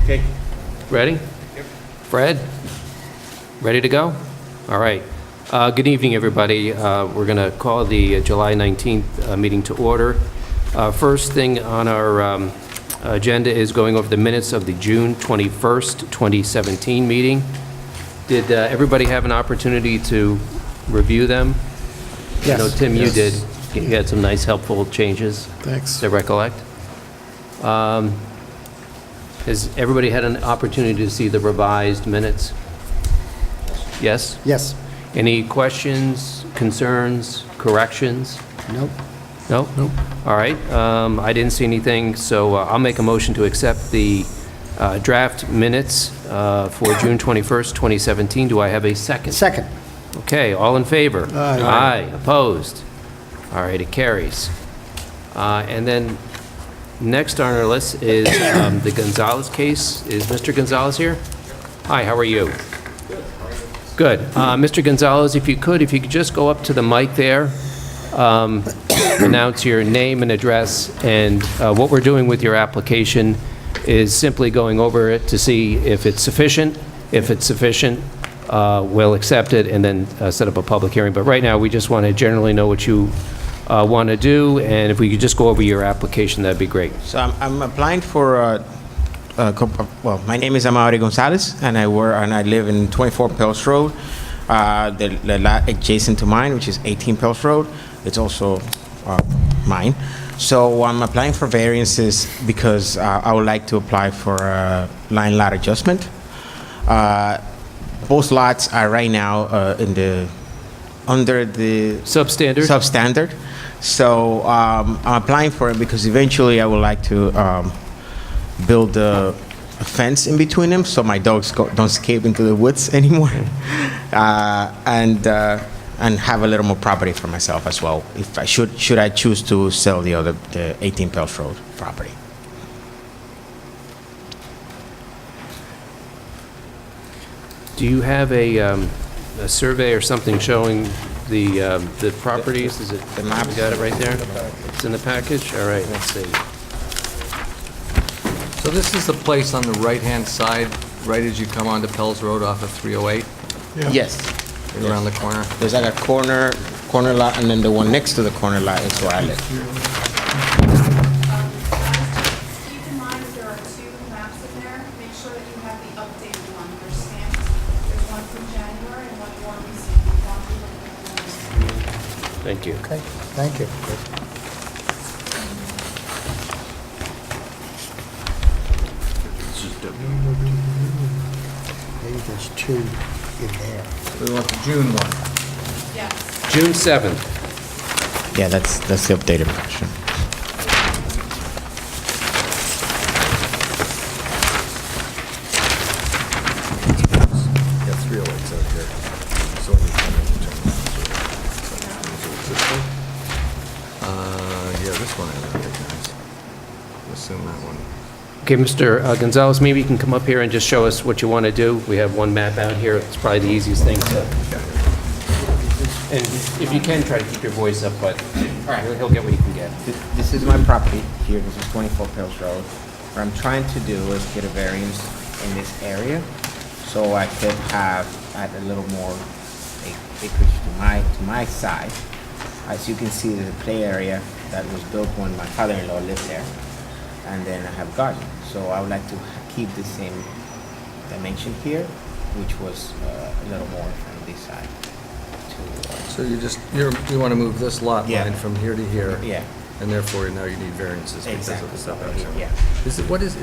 Okay. Ready? Yep. Fred? Ready to go? All right. Good evening, everybody. We're going to call the July 19th meeting to order. First thing on our agenda is going over the minutes of the June 21st, 2017 meeting. Did everybody have an opportunity to review them? Yes. I know, Tim, you Yes. did. You had some nice, helpful changes. Thanks. To recollect. Has everybody had an opportunity to see the revised minutes? Yes? Yes. Any questions, concerns, corrections? Nope. No? Nope. All right. I didn't see anything, so I'll make a motion to accept the draft minutes for June 21st, 2017. Do I have a second? Second. Okay, all in favor? Aye. Aye. Opposed? All right, it carries. And then next on our list is the Gonzalez case. Is Mr. Gonzalez here? Hi, how are you? Good. Mr. Gonzalez, if you could just go up to the mic there, announce your name and address, and what we're doing with your application is simply going over it to see if it's sufficient. If it's sufficient, we'll accept it and then set up a public hearing. But right now, we just want to generally know what you want to do, and if we could just go over your application, that'd be great. So I'm applying for, well, my name is Amaury Gonzalez, and I live in 24 Pels Road, the lot adjacent to mine, which is 18 Pels Road. It's also mine. So I'm applying for variances because I would like to apply for a line lot adjustment. Both lots are right now under the Substandard? substandard. So I'm applying for it because eventually I would like to build a fence in between them so my dogs don't escape into the woods anymore, and have a little more property for myself as well. If I should I choose to sell the 18 Pels Road property. Do you have a survey or something showing the properties? Is it, The map. you got it right there? It's in the package? All right, let's see. So this is the place on the right-hand side, right as you come onto Pels Road off of 308, Yes. right around the corner? There's like a corner lot, and then the one next to the corner lot is where I live. Keep in mind there are two maps in there. Make sure that you have the updated one. They're stamped. There's one from January and one more recent. Thank you. Okay, thank you. Maybe there's two in there. We want the June one. Yes. June 7th. Yeah, that's the updated version. Yeah, 308's out here. So when you come in, you turn left. Yeah, this one I don't recognize. Assume that one. Okay, Mr. Gonzalez, maybe you can come up here and just show us what you want to do. We have one map out here. It's probably the easiest thing to... And if you can, try to keep your voice up, but he'll get what he can get. This is my property here. This is 24 Pels Road. What I'm trying to do is get a variance in this area so I could add a little more acreage to my side. As you can see, there's a play area that was built when my father-in-law lived there, and then I have garden. So I would like to keep the same dimension here, which was a little more from this side. So you want to move this lot Yeah. line from here to here? Yeah. And therefore now you need variances because of the setbacks? Yeah. Is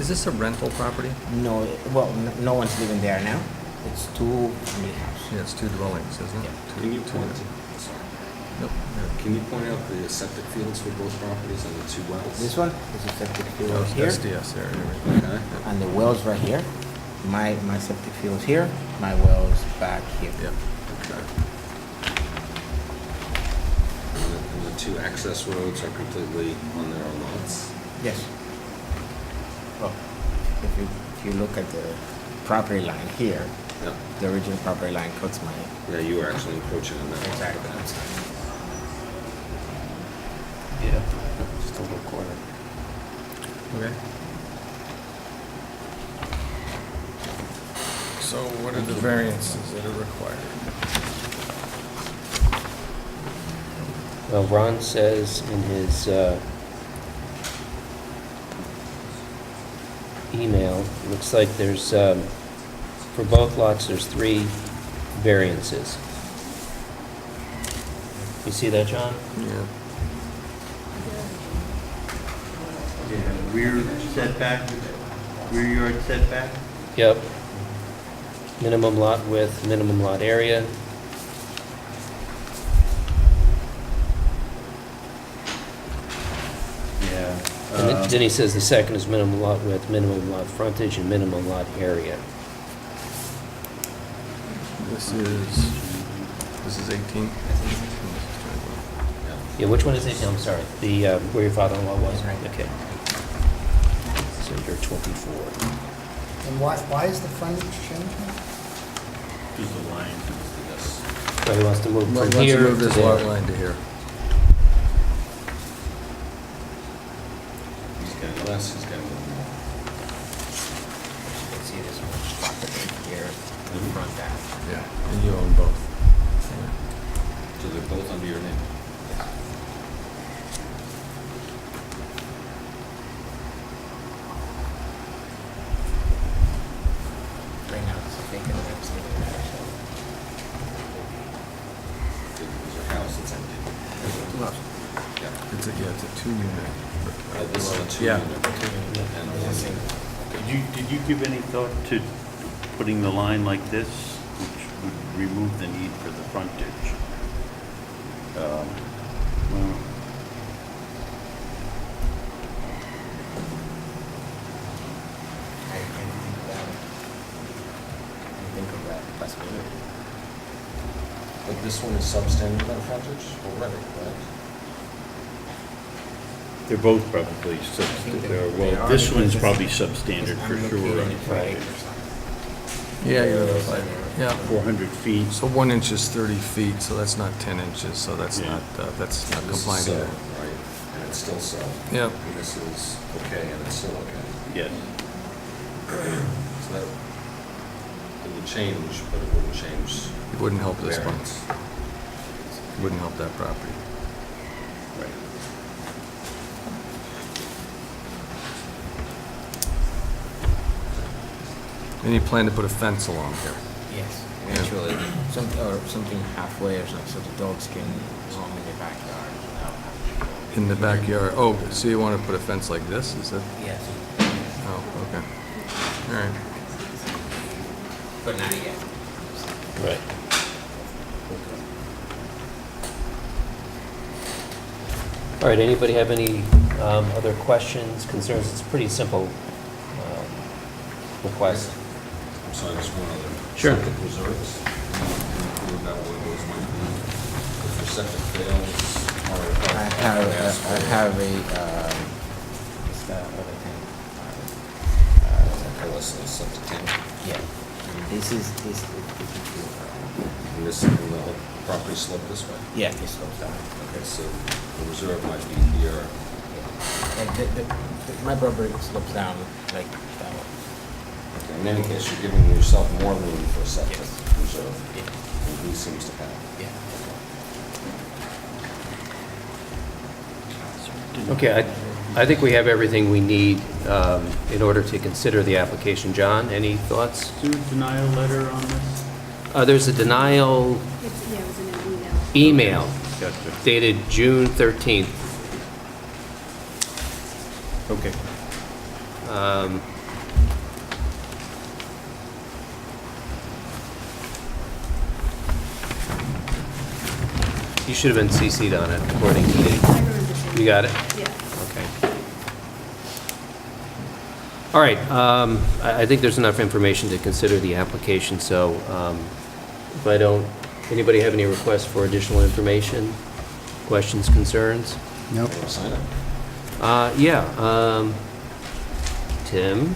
this a rental property? No, well, no one's living there now. It's two family house. Yeah, it's two dwellings, isn't it? Yeah. Two- Can you two- point, Nope. can you point out the septic fields for both properties and the two wells? This one is a septic Oh, field it's here, SDS there and everything. Okay. and the well's right here. My septic field's here, my well's back here. Yeah. Okay. And the two access roads are completely on their own lots? Yes. Well, if you look at the property line here, Yeah. the original property line cuts my... Yeah, you were actually encroaching on that. Exactly. Yeah, just a little corner. Okay. So what are the variances that are required? Well, Ron says in his email, looks like there's, for both lots, there's 3 variances. You see that, John? Yeah. Rear setback, rear yard setback? Yep. Minimum lot width, minimum lot area. Yeah. And then he says the second is minimum lot width, minimum lot frontage, and minimum lot area. This is 18? Yeah, which one is it? I'm sorry. The, where your father-in-law was? Right. Okay. So you're 24. And why is the frontage changing? Just the line. Yes. So he wants to move Let's from here move to this lot there. line to here. He's getting less, he's getting a little more. You can see this one here, the front half. Yeah. And you own both. So they're both under your name? Right now, it's vacant, I'm saying that, so. There's a house that's empty. Yeah. It's a 2-unit. This is a Yeah. two-unit. And one. Did you give any thought to putting the line like this, which would remove the need for the frontage? Well, I didn't think about it. I didn't think of that possibility. But this one is substandard on frontage already, right? they're both probably think substandard. they Well, are this one's because probably it's- substandard I'm for located sure. in the Right. acres. Yeah, yeah. 400 feet. So 1 inch is 30 feet, so that's not 10 inches, so that's Yeah. not This is compliant so, either. right? And it's still so. Yep. And this is okay, and it's still okay. Yes. So that, it would change, but it wouldn't change It wouldn't help this one. variance. It wouldn't help that property. Right. And you plan to put a fence along here? Yes, eventually, something halfway or something, so the dogs can roam in the backyard without having to go. In the backyard? Oh, so you want to put a fence like this, is it? Yes, Oh, okay. All right. but not yet. Right. All right, anybody have any other questions, concerns? It's a pretty simple request. I'm sorry, there's one other. Sure. Septic reserves. Can you include that what those might be? If your septic fails, or. I have a, what's that other thing? Tell us the septic tank. Yeah, this is, And this, and the whole property slope this way? yeah, this goes down. Okay, so the reserve might be here. Yeah. Like my property slopes down like that one. Okay, in any case, you're giving yourself more room for a septic Yes. reserve. Yeah. And he seems to have. Yeah. Okay, I think we have everything we need in order to consider the application. John, any thoughts? Is there a denial letter on this? There's a denial It was in an email. email Gotcha. dated June 13th. Okay. You should have been CC'd on it, according to I the... remember seeing You got it? Yeah. Okay. All right, I think there's enough information to consider the application, so if I don't, anybody have any requests for additional information? Questions, concerns? Nope. Want to sign it? Yeah, Tim?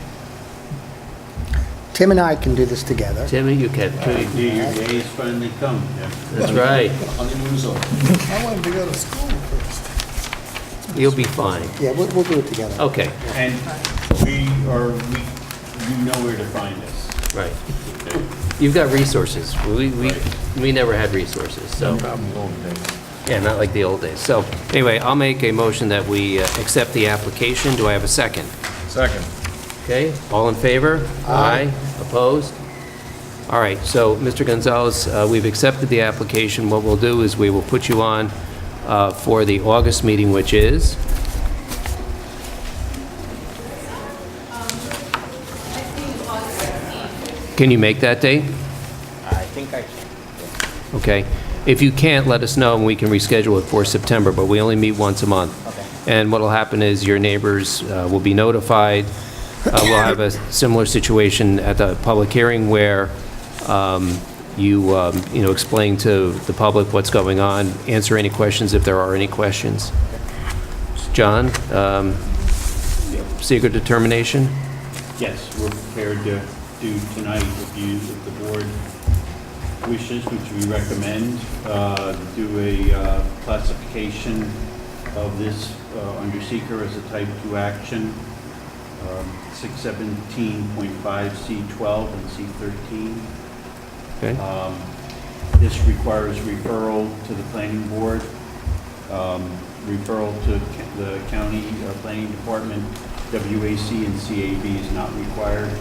Tim and I can do this together. Timmy, you can, Do your days finally come, yeah. that's right. Honeymoon's over. I wanted to go to school first. You'll be fine. Yeah, we'll do it together. Okay, And you know where to find us. right. You've got resources. We never had resources, so. Yeah, not like the old days. So, anyway, I'll make a motion that we accept the application. Do I have a second? Second. Okay, all in favor? Aye. Opposed? All right, so, Mr. Gonzalez, we've accepted the application. What we'll do is we will put you on for the August meeting, which is? Can you make that date? I think I can. Okay. If you can't, let us know and we can reschedule it for September, but we only meet once a month. Okay. And what'll happen is your neighbors will be notified. We'll have a similar situation at the public hearing where you explain to the public what's going on, answer any questions if there are any questions. John, secret determination? Yes, we're prepared to do tonight if the board wishes, which we recommend, do a classification of this under seeker as a type 2 action, 617.5 C12 and C13. Okay. This requires referral to the planning board, referral to the county planning department. WAC and CAB is not required,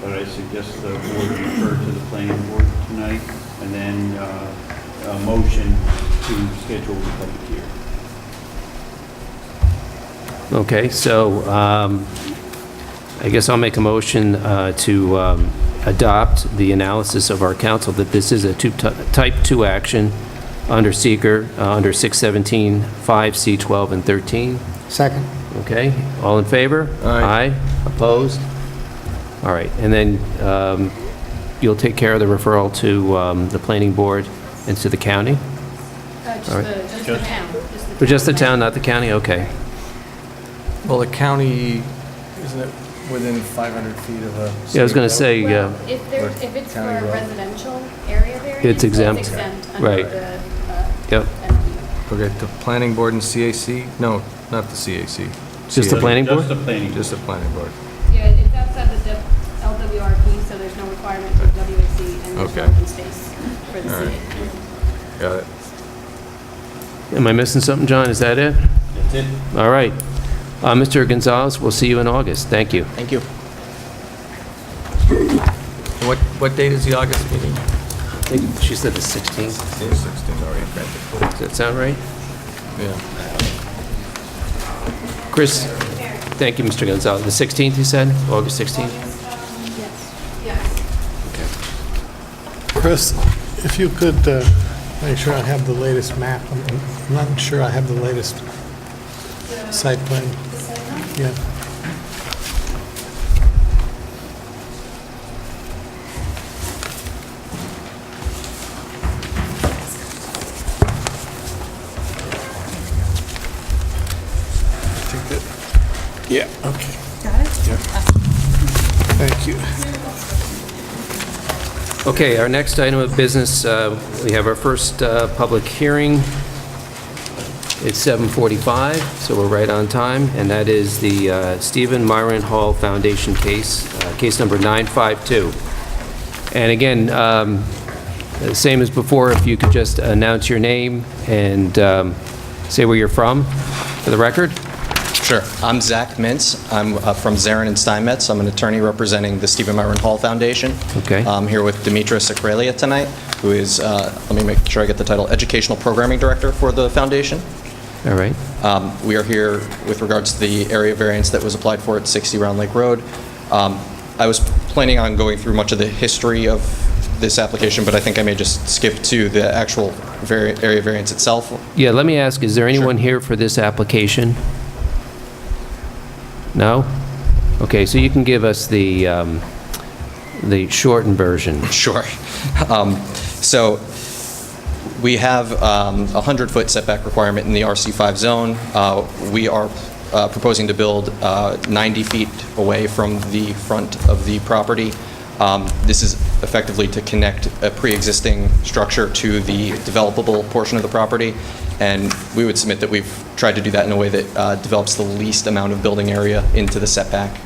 but I suggest the board refer to the planning board tonight, and then a motion to schedule the public hearing. Okay, so I guess I'll make a motion to adopt the analysis of our council that this is a type 2 action under seeker, under 617, 5, C12, and 13. Second. Okay, all in favor? Aye. Opposed? All right, and then you'll take care of the referral to the planning board and to the county? Just All right. the town. For just the town, not the county? Okay. Well, the county, isn't it within 500 feet of a... Yeah, I was going to say, Well, if it's for County a road. residential area variance, It's exempt. It's exempt Right. under the, Yep. NP. Okay, the planning board and CAC? No, not the CAC. Just the planning board? Just the planning. Just the planning board. Yeah, it's outside the LWRP, so there's no requirement for WAC and there's no Okay. open space for the All right. CAC. Got it. Am I missing something, John? Is that it? That's it. All right. Mr. Gonzalez, we'll see you in August. Thank you. Thank you. What date is the August meeting? I think she said the 16th. 16th, already granted. Does that sound right? Yeah. Chris? Thank you, Mr. Gonzalez. The 16th, you said? August 16th? Yes. Chris, if you could make sure I have the latest map. I'm not sure I have the latest site plan. Yeah. Yeah, okay. Got it? Thank you. Okay, our next item of business, we have our first public hearing. It's 7:45, so we're right on time, and that is the Stephen Myron Hall Foundation case, case number 952. And again, same as before, if you could just announce your name and say where you're from for the record. Sure. I'm Zach Mintz. I'm from Zarin and Steinmetz. I'm an attorney representing the Stephen Myron Hall Foundation. Okay. I'm here with Dimitra Sakrelia tonight, who is, let me make sure I get the title, Educational Programming Director for the foundation. All right. We are here with regards to the area variance that was applied for at 60 Round Lake Road. I was planning on going through much of the history of this application, but I think I may just skip to the actual area variance itself. Yeah, let me ask, is there anyone here for this application? No? Okay, so you can give us the shortened version. Sure. So we have a 100-foot setback requirement in the RC5 zone. We are proposing to build 90 feet away from the front of the property. This is effectively to connect a pre-existing structure to the developable portion of the property. And we would submit that we've tried to do that in a way that develops the least amount of building area into the setback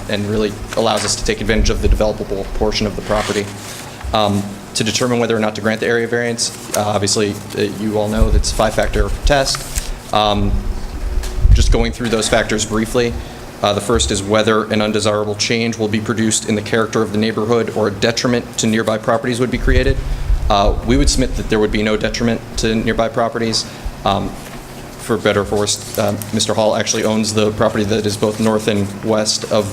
and really allows us to take advantage of the developable portion of the property. To determine whether or not to grant the area variance, obviously, you all know that's a 5-factor test. Just going through those factors briefly. The first is whether an undesirable change will be produced in the character of the neighborhood or a detriment to nearby properties would be created. We would submit that there would be no detriment to nearby properties. For better or for worse, Mr. Hall actually owns the property that is both north and west of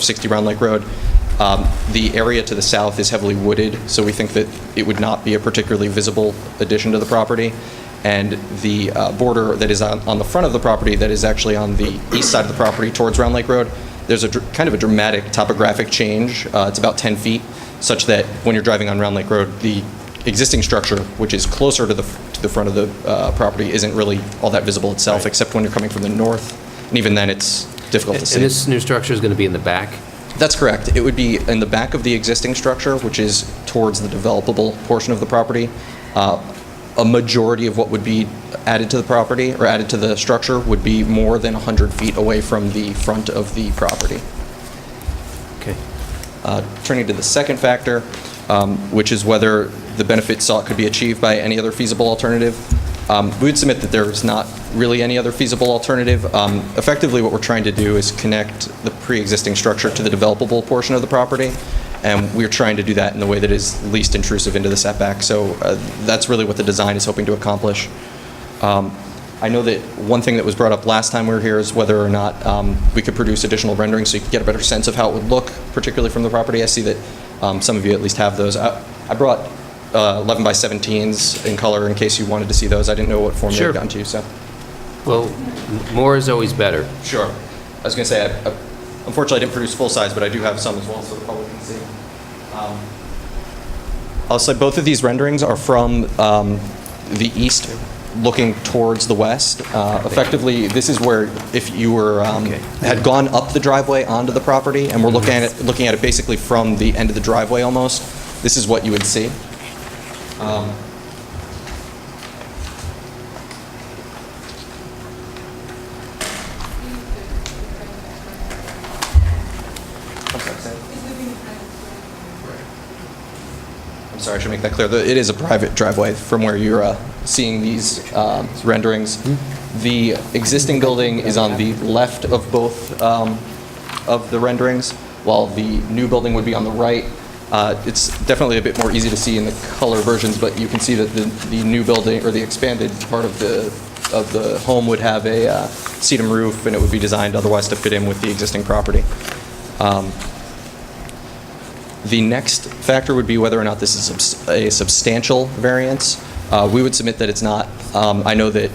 60 Round Lake Road. The area to the south is heavily wooded, so we think that it would not be a particularly visible addition to the property. And the border that is on the front of the property that is actually on the east side of the property towards Round Lake Road, there's a kind of a dramatic topographic change. It's about 10 feet, such that when you're driving on Round Lake Road, the existing structure, which is closer to the front of the property, isn't really all that visible itself, except when you're coming from the north. And even then, it's difficult to see. And this new structure is going to be in the back? That's correct. It would be in the back of the existing structure, which is towards the developable portion of the property. A majority of what would be added to the property or added to the structure would be more than 100 feet away from the front of the property. Okay. Turning to the second factor, which is whether the benefit sought could be achieved by any other feasible alternative. We would submit that there is not really any other feasible alternative. Effectively, what we're trying to do is connect the pre-existing structure to the developable portion of the property, and we're trying to do that in the way that is least intrusive into the setback. So that's really what the design is hoping to accomplish. I know that one thing that was brought up last time we were here is whether or not we could produce additional renderings so you could get a better sense of how it would look, particularly from the property. I see that some of you at least have those. I brought 11 by 17s in color in case you wanted to see those. I didn't know what form they Sure. had gotten to, so. Well, more is always better. Sure. I was going to say, unfortunately, I didn't produce full size, but I do have some as well, so the public can see. I'll say both of these renderings are from the east, looking towards the west. Effectively, this is where if you were had gone up the driveway onto the property, and we're looking at it basically from the end of the driveway almost. This is what you would see. I'm sorry, I should make that clear. It is a private driveway from where you're seeing these renderings. The existing building is on the left of both of the renderings, while the new building would be on the right. It's definitely a bit more easy to see in the color versions, but you can see that the new building, or the expanded part of the home, would have a sedum roof, and it would be designed otherwise to fit in with the existing property. The next factor would be whether or not this is a substantial variance. We would submit that it's not. I know that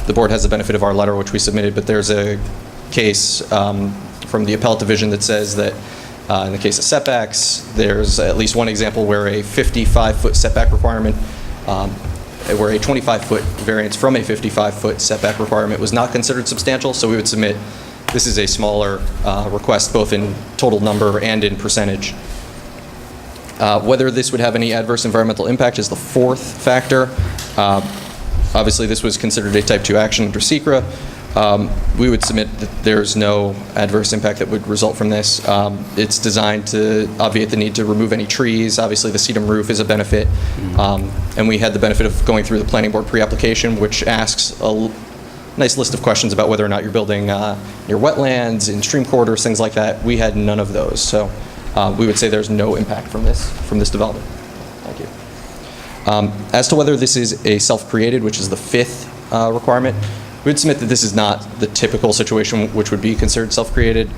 the board has the benefit of our letter, which we submitted, but there's a case from the appellate division that says that in the case of setbacks, there's at least one example where a 55-foot setback requirement, where a 25-foot variance from a 55-foot setback requirement was not considered substantial. So we would submit this is a smaller request, both in total number and in percentage. Whether this would have any adverse environmental impact is the fourth factor. Obviously, this was considered a Type 2 action under SECRA. We would submit that there's no adverse impact that would result from this. It's designed to obviate the need to remove any trees. Obviously, the sedum roof is a benefit. And we had the benefit of going through the planning board pre-application, which asks a nice list of questions about whether or not you're building near wetlands, in stream corridors, things like that. We had none of those. So we would say there's no impact from this development. Thank you. As to whether this is a self-created, which is the fifth requirement, we would submit that this is not the typical situation which would be considered self-created.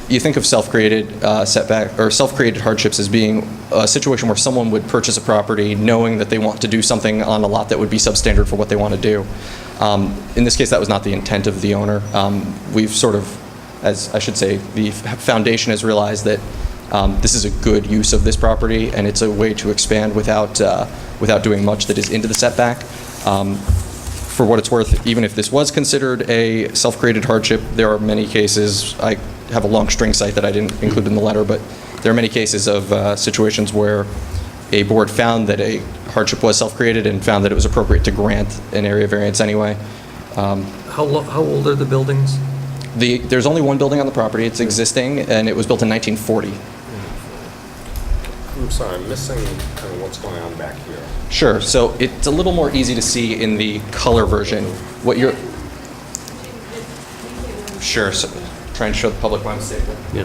You think of self-created setback or self-created hardships as being a situation where someone would purchase a property knowing that they want to do something on a lot that would be substandard for what they want to do. In this case, that was not the intent of the owner. We've sort of, as I should say, the foundation has realized that this is a good use of this property, and it's a way to expand without doing much that is into the setback. For what it's worth, even if this was considered a self-created hardship, there are many cases, have a long string cite that I didn't include in the letter, but there are many cases of situations where a board found that a hardship was self-created and found that it was appropriate to grant an area variance anyway. How old are the buildings? There's only one building on the property. It's existing, and it was built in 1940. I'm sorry, I'm missing kind of what's going on back here. Sure. So it's a little more easy to see in the color version. What you're... Sure. So try and show the public my mistake there. Yeah.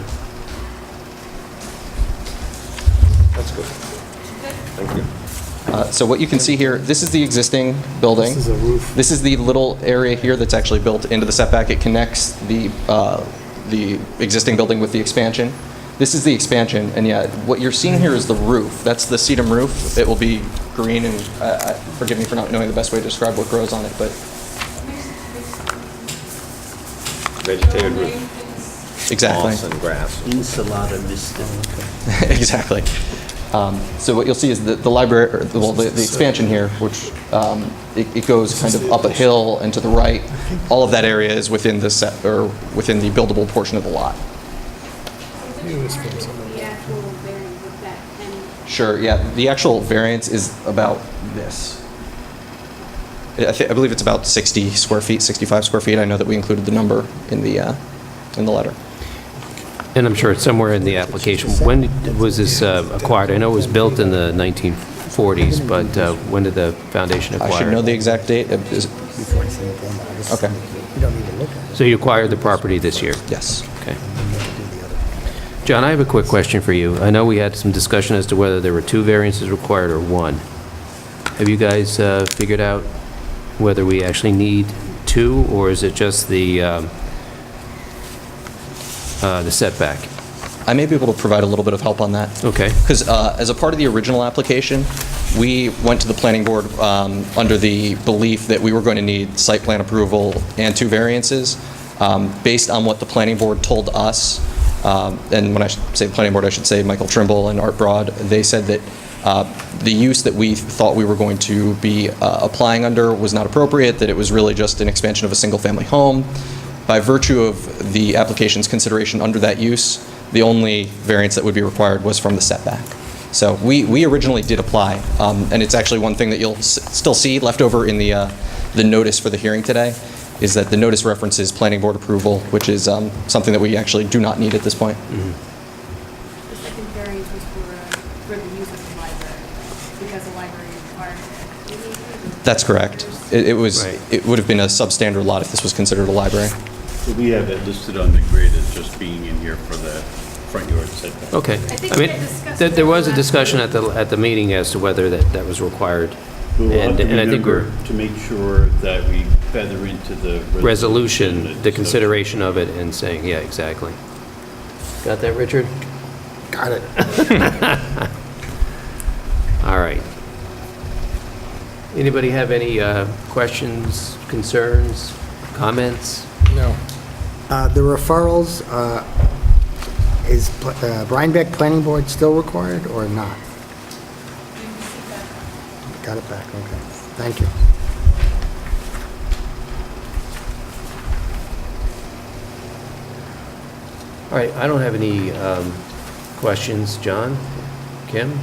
That's good. Thank you. So what you can see here, this is the existing building. This is a roof. This is the little area here that's actually built into the setback. It connects the existing building with the expansion. This is the expansion, and yeah, what you're seeing here is the roof. That's the sedum roof. It will be green, and forgive me for not knowing the best way to describe what grows on it, but Vegetated roof. exactly. Moss and grass. Ensalada mista. Exactly. So what you'll see is the library, or, well, the expansion here, which it goes kind of up a hill and to the right. All of that area is within the set, or within the buildable portion of the lot. The actual variance of that, and Sure, yeah, the actual variance is about this. I believe it's about 60 square feet, 65 square feet. I know that we included the number in the letter. And I'm sure it's somewhere in the application. When was this acquired? I know it was built in the 1940s, but when did the foundation acquire? I should know the exact date. Okay. So you acquired the property this year? Yes. Okay. John, I have a quick question for you. I know we had some discussion as to whether there were 2 variances required or 1. Have you guys figured out whether we actually need 2, or is it just the setback? I may be able to provide a little bit of help on that. Okay. Because as a part of the original application, we went to the planning board under the belief that we were going to need site plan approval and 2 variances. Based on what the planning board told us, and when I say planning board, I should say Michael Trimble and Art Broad, they said that the use that we thought we were going to be applying under was not appropriate, that it was really just an expansion of a single-family home. By virtue of the application's consideration under that use, the only variance that would be required was from the setback. So we originally did apply, and it's actually one thing that you'll still see left over in the notice for the hearing today, is that the notice references planning board approval, which is something that we actually do not need at this point. the second variance was for the use of the library, because the library required it. That's correct. It Right. would have been a substandard lot if this was considered a library. So we have it listed on the grid as just being in here for the front yard setback. Okay. think I we mean, had discussed there it was a last discussion at the meeting as to whether that was required. We'll have to And I think remember to make sure that we feather into the resolution, the that- consideration of it, and saying, yeah, exactly. Got that, Richard? Got it. All right. Anybody have any questions, concerns, comments? No. The referrals, is Rhinebeck Planning Board still required or not? Got it back, okay. Thank you. All right, I don't have any questions. John? Kim?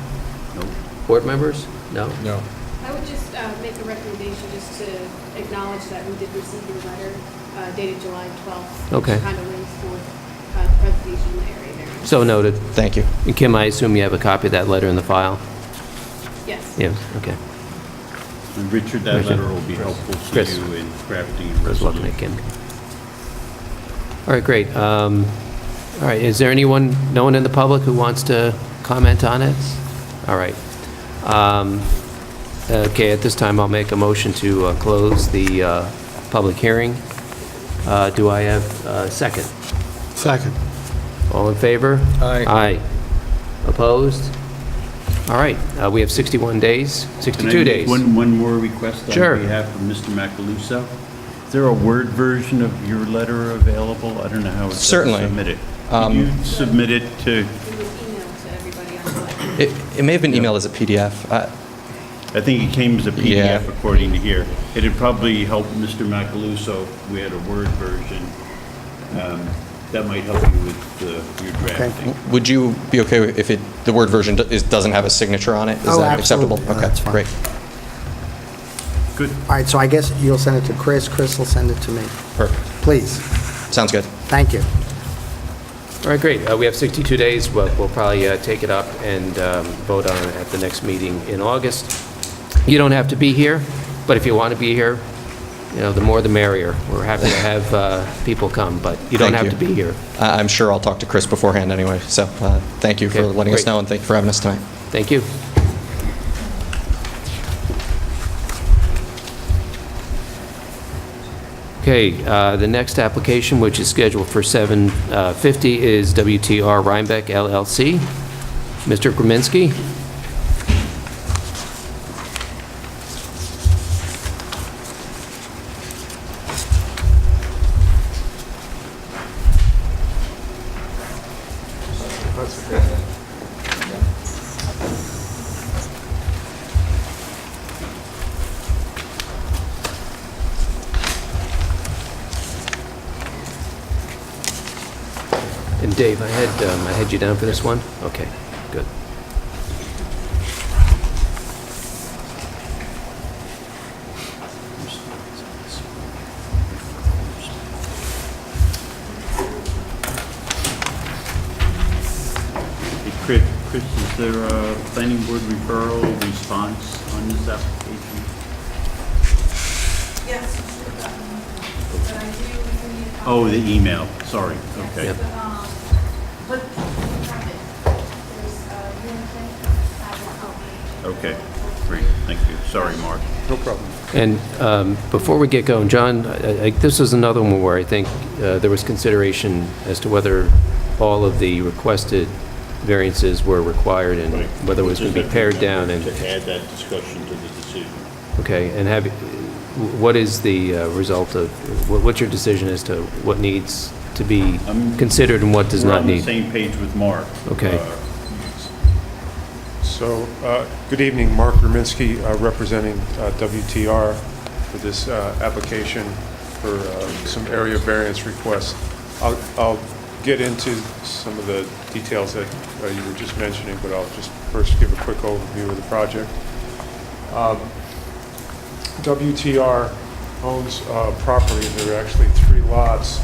No. Board members? No? No. I would just make a recommendation just to acknowledge that we did receive your letter dated July 12th. Okay. Which kind of links for the presentation in the area variance. So noted. Thank you. And Kim, I assume you have a copy of that letter in the file? Yes. Yes, okay. And Richard, that Richard. letter will be helpful to Chris. you in crafting a I was looking at resolution. Kim. All right, great. All right, is there no one in the public who wants to comment on it? All right. Okay, at this time, I'll make a motion to close the public hearing. Do I have a second? Second. All in favor? Aye. Aye. Opposed? All right, we have 61 days, Can I 62 make days. one more request Sure. on behalf of Mr. Macaluso? Is there a Word version of your letter available? I don't know how it's Certainly. submitted. Could you submit it to, It was emailed to everybody on the letter. It may have been emailed as a PDF. I think it came as a PDF Yeah. according to here. It'd probably help Mr. Macaluso if we had a Word version. that might help you with your drafting. Would you be okay if the Word version doesn't have a signature on it? Is Oh, that acceptable? absolutely. Okay, That's fine. great. Good. All right, so I guess you'll send it to Chris, Chris will send it to me. Perfect. Please, Sounds good. thank you. All right, great. We have 62 days. We'll probably take it up and vote on it at the next meeting in August. You don't have to be here, but if you want to be here, the more the merrier. We're happy to have people come, but you don't Thank have to be here. I'm sure I'll talk to Chris beforehand anyway, so thank you for Okay, letting us great. know, and thank you for having us tonight. Thank you. Okay, the next application, which is scheduled for 7:50, is WTR Rhinebeck LLC. Mr. Kreminski? And Dave, I had you down for this one? Okay, good. Hey, Chris, is there a planning board referral response on this application? Yes, you should have gotten one. But I do, if you need a copy. Oh, the email, sorry, okay. Yep. But you have it. There's, you and Ken have a copy. Okay, great, thank you. Sorry, Mark. No problem. And before we get going, John, this is another one where I think there was consideration as to whether all of the requested variances were required and whether it was going to be pared down and... To add that discussion to the decision. Okay, and what is the result of, what's your decision as to what needs to be considered and what does not We're on the need? same page with Mark. Okay. So, good evening, Mark Rominski, representing WTR for this application for some area variance requests. I'll get into some of the details that you were just mentioning, but I'll just first give a quick overview of the project. WTR owns property. There are actually 3 lots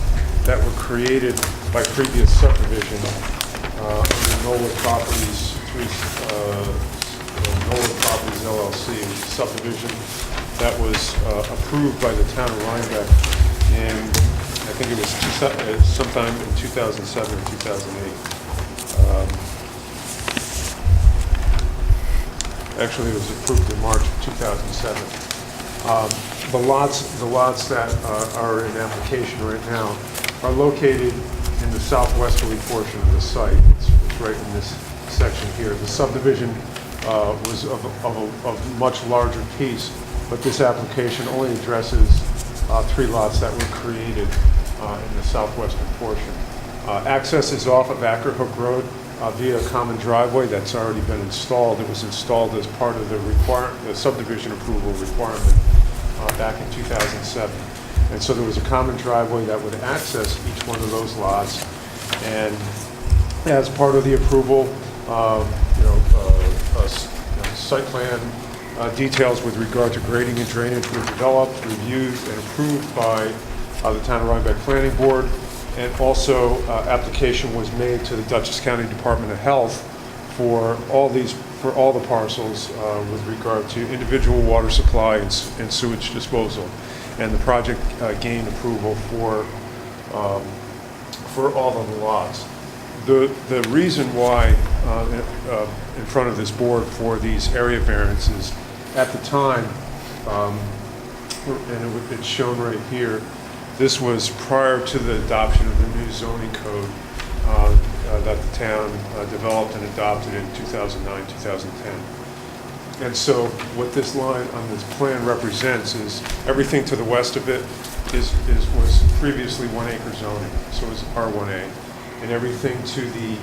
that were created by previous subdivision under NOLA Properties, NOLA Properties LLC, subdivision that was approved by the town of Rhinebeck, and I think it was sometime in 2007 or 2008. Actually, it was approved in March of 2007. The lots that are in application right now are located in the southwesterly portion of the site. It's right in this section here. The subdivision was of a much larger piece, but this application only addresses 3 lots that were created in the southwestern portion. Access is off of Ackerhook Road via a common driveway that's already been installed. It was installed as part of the subdivision approval requirement back in 2007. And so there was a common driveway that would access each one of those lots. And as part of the approval, site plan details with regard to grading and drainage were developed, reviewed, and approved by the Town of Rhinebeck Planning Board. And also, application was made to the Dutchess County Department of Health for all the parcels with regard to individual water supply and sewage disposal. And the project gained approval for all of the lots. The reason why in front of this board for these area variances, at the time, and it's shown right here, this was prior to the adoption of the new zoning code that the town developed and adopted in 2009, 2010. And so what this line on this plan represents is everything to the west of it was previously 1-acre zoning, so it was R1A, and everything to the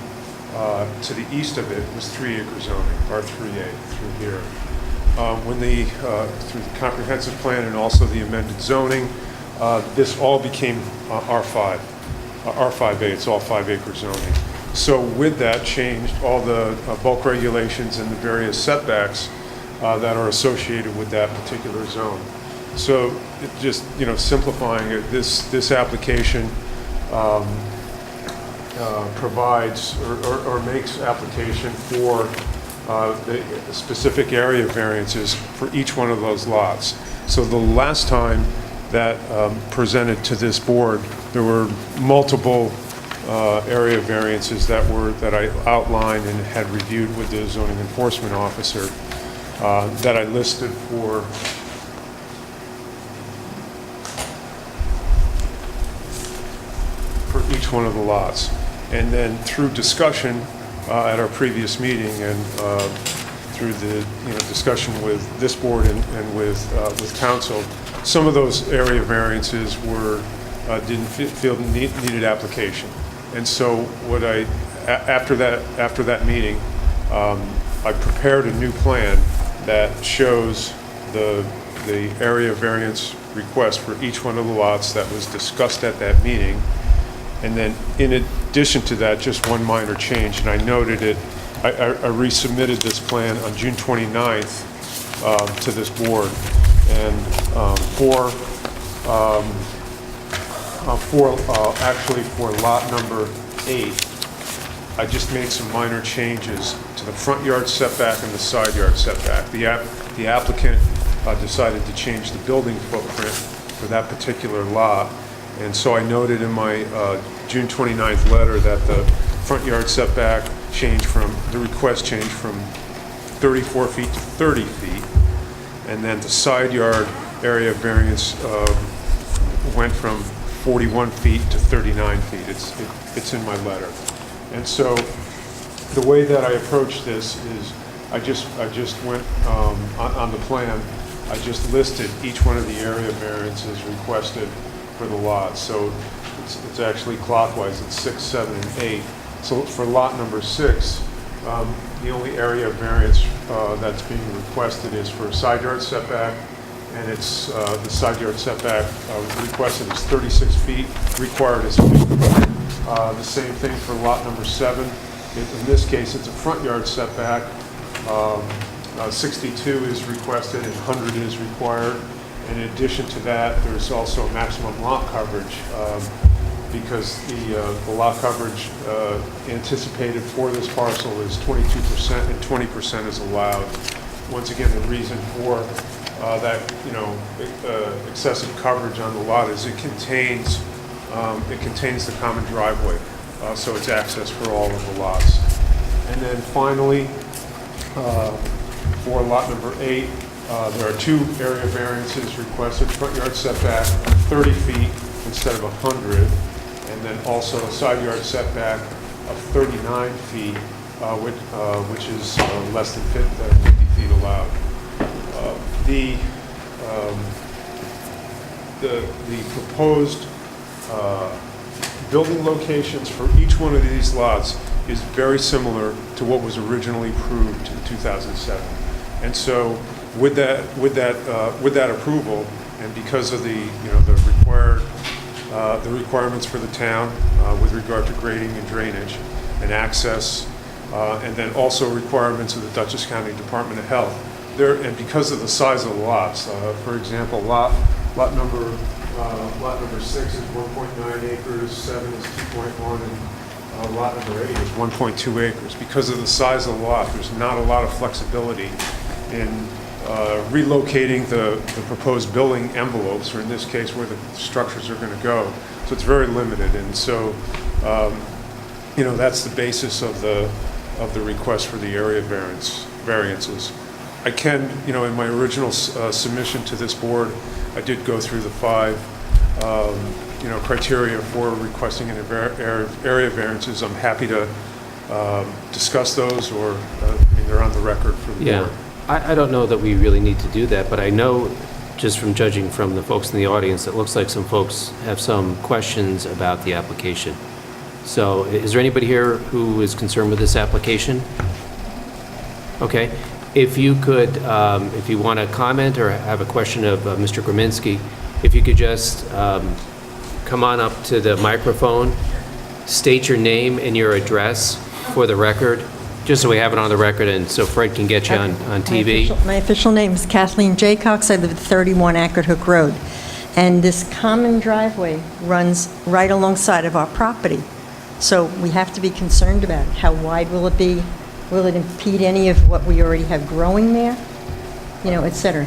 east of it was 3-acre zoning, R3A through here. Through the comprehensive plan and also the amended zoning, this all became R5. R5A, it's all 5-acre zoning. So with that changed all the bulk regulations and the various setbacks that are associated with that particular zone. So it just, simplifying it, this application provides or makes application for the specific area variances for each one of those lots. So the last time that presented to this board, there were multiple area variances that I outlined and had reviewed with the zoning enforcement officer that I listed for each one of the lots. And then through discussion at our previous meeting and through the discussion with this board and with council, some of those area variances didn't feel needed application. And so what after that meeting, I prepared a new plan that shows the area variance request for each one of the lots that was discussed at that meeting. And then in addition to that, just one minor change, and I noted it, I resubmitted this plan on June 29th to this board. And actually for lot number 8, I just made some minor changes to the front yard setback and the side yard setback. The applicant decided to change the building footprint for that particular lot. And so I noted in my June 29th letter that the front yard setback the request changed from 34 feet to 30 feet. And then the side yard area variance went from 41 feet to 39 feet. It's in my letter. And so the way that I approached this is I just went on the plan, I just listed each one of the area variances requested for the lots. So it's actually clockwise, it's 6, 7, and 8. So for lot number 6, the only area variance that's being requested is for side yard setback, and it's the side yard setback requested is 36 feet, required is 50. The same thing for lot number 7. In this case, it's a front yard setback. 62 is requested and 100 is required. And in addition to that, there's also a maximum lot coverage because the lot coverage anticipated for this parcel is 22% and 20% is allowed. Once again, the reason for that excessive coverage on the lot is it contains the common driveway, so it's access for all of the lots. And then finally, for lot number 8, there are 2 area variances requested: front yard setback 30 feet instead of 100, and then also a side yard setback of 39 feet, which is less than 50 feet allowed. The proposed building locations for each one of these lots is very similar to what was originally approved in 2007. And so with that approval, and because of the requirements for the town with regard to grading and drainage and access, and then also requirements of the Dutchess County Department of Health, and because of the size of the lots, for example, lot number 6 is 1.9 acres, 7 is 2.1, and lot number 8 is 1.2 acres. Because of the size of the lot, there's not a lot of flexibility in relocating the proposed building envelopes, or in this case, where the structures are going to go. So it's very limited, and so that's the basis of the request for the area variances. I can, in my original submission to this board, I did go through the 5, criteria for requesting an area variances. I'm happy to discuss those, or they're on the record for the board. I don't know that we really need to do that, but I know, just from judging from the folks in the audience, it looks like some folks have some questions about the application. So is there anybody here who is concerned with this application? Okay. If you could, if you want to comment or have a question of Mr. Grominski, if you could just come on up to the microphone state your name and your address for the record, just so we have it on the record and so Fred can get you on TV. My official name is Kathleen J. Cox. I live at 31 Ackert Hook Road. And this common driveway runs right alongside of our property. So we have to be concerned about it. How wide will it be? Will it impede any of what we already have growing there? You know, et cetera.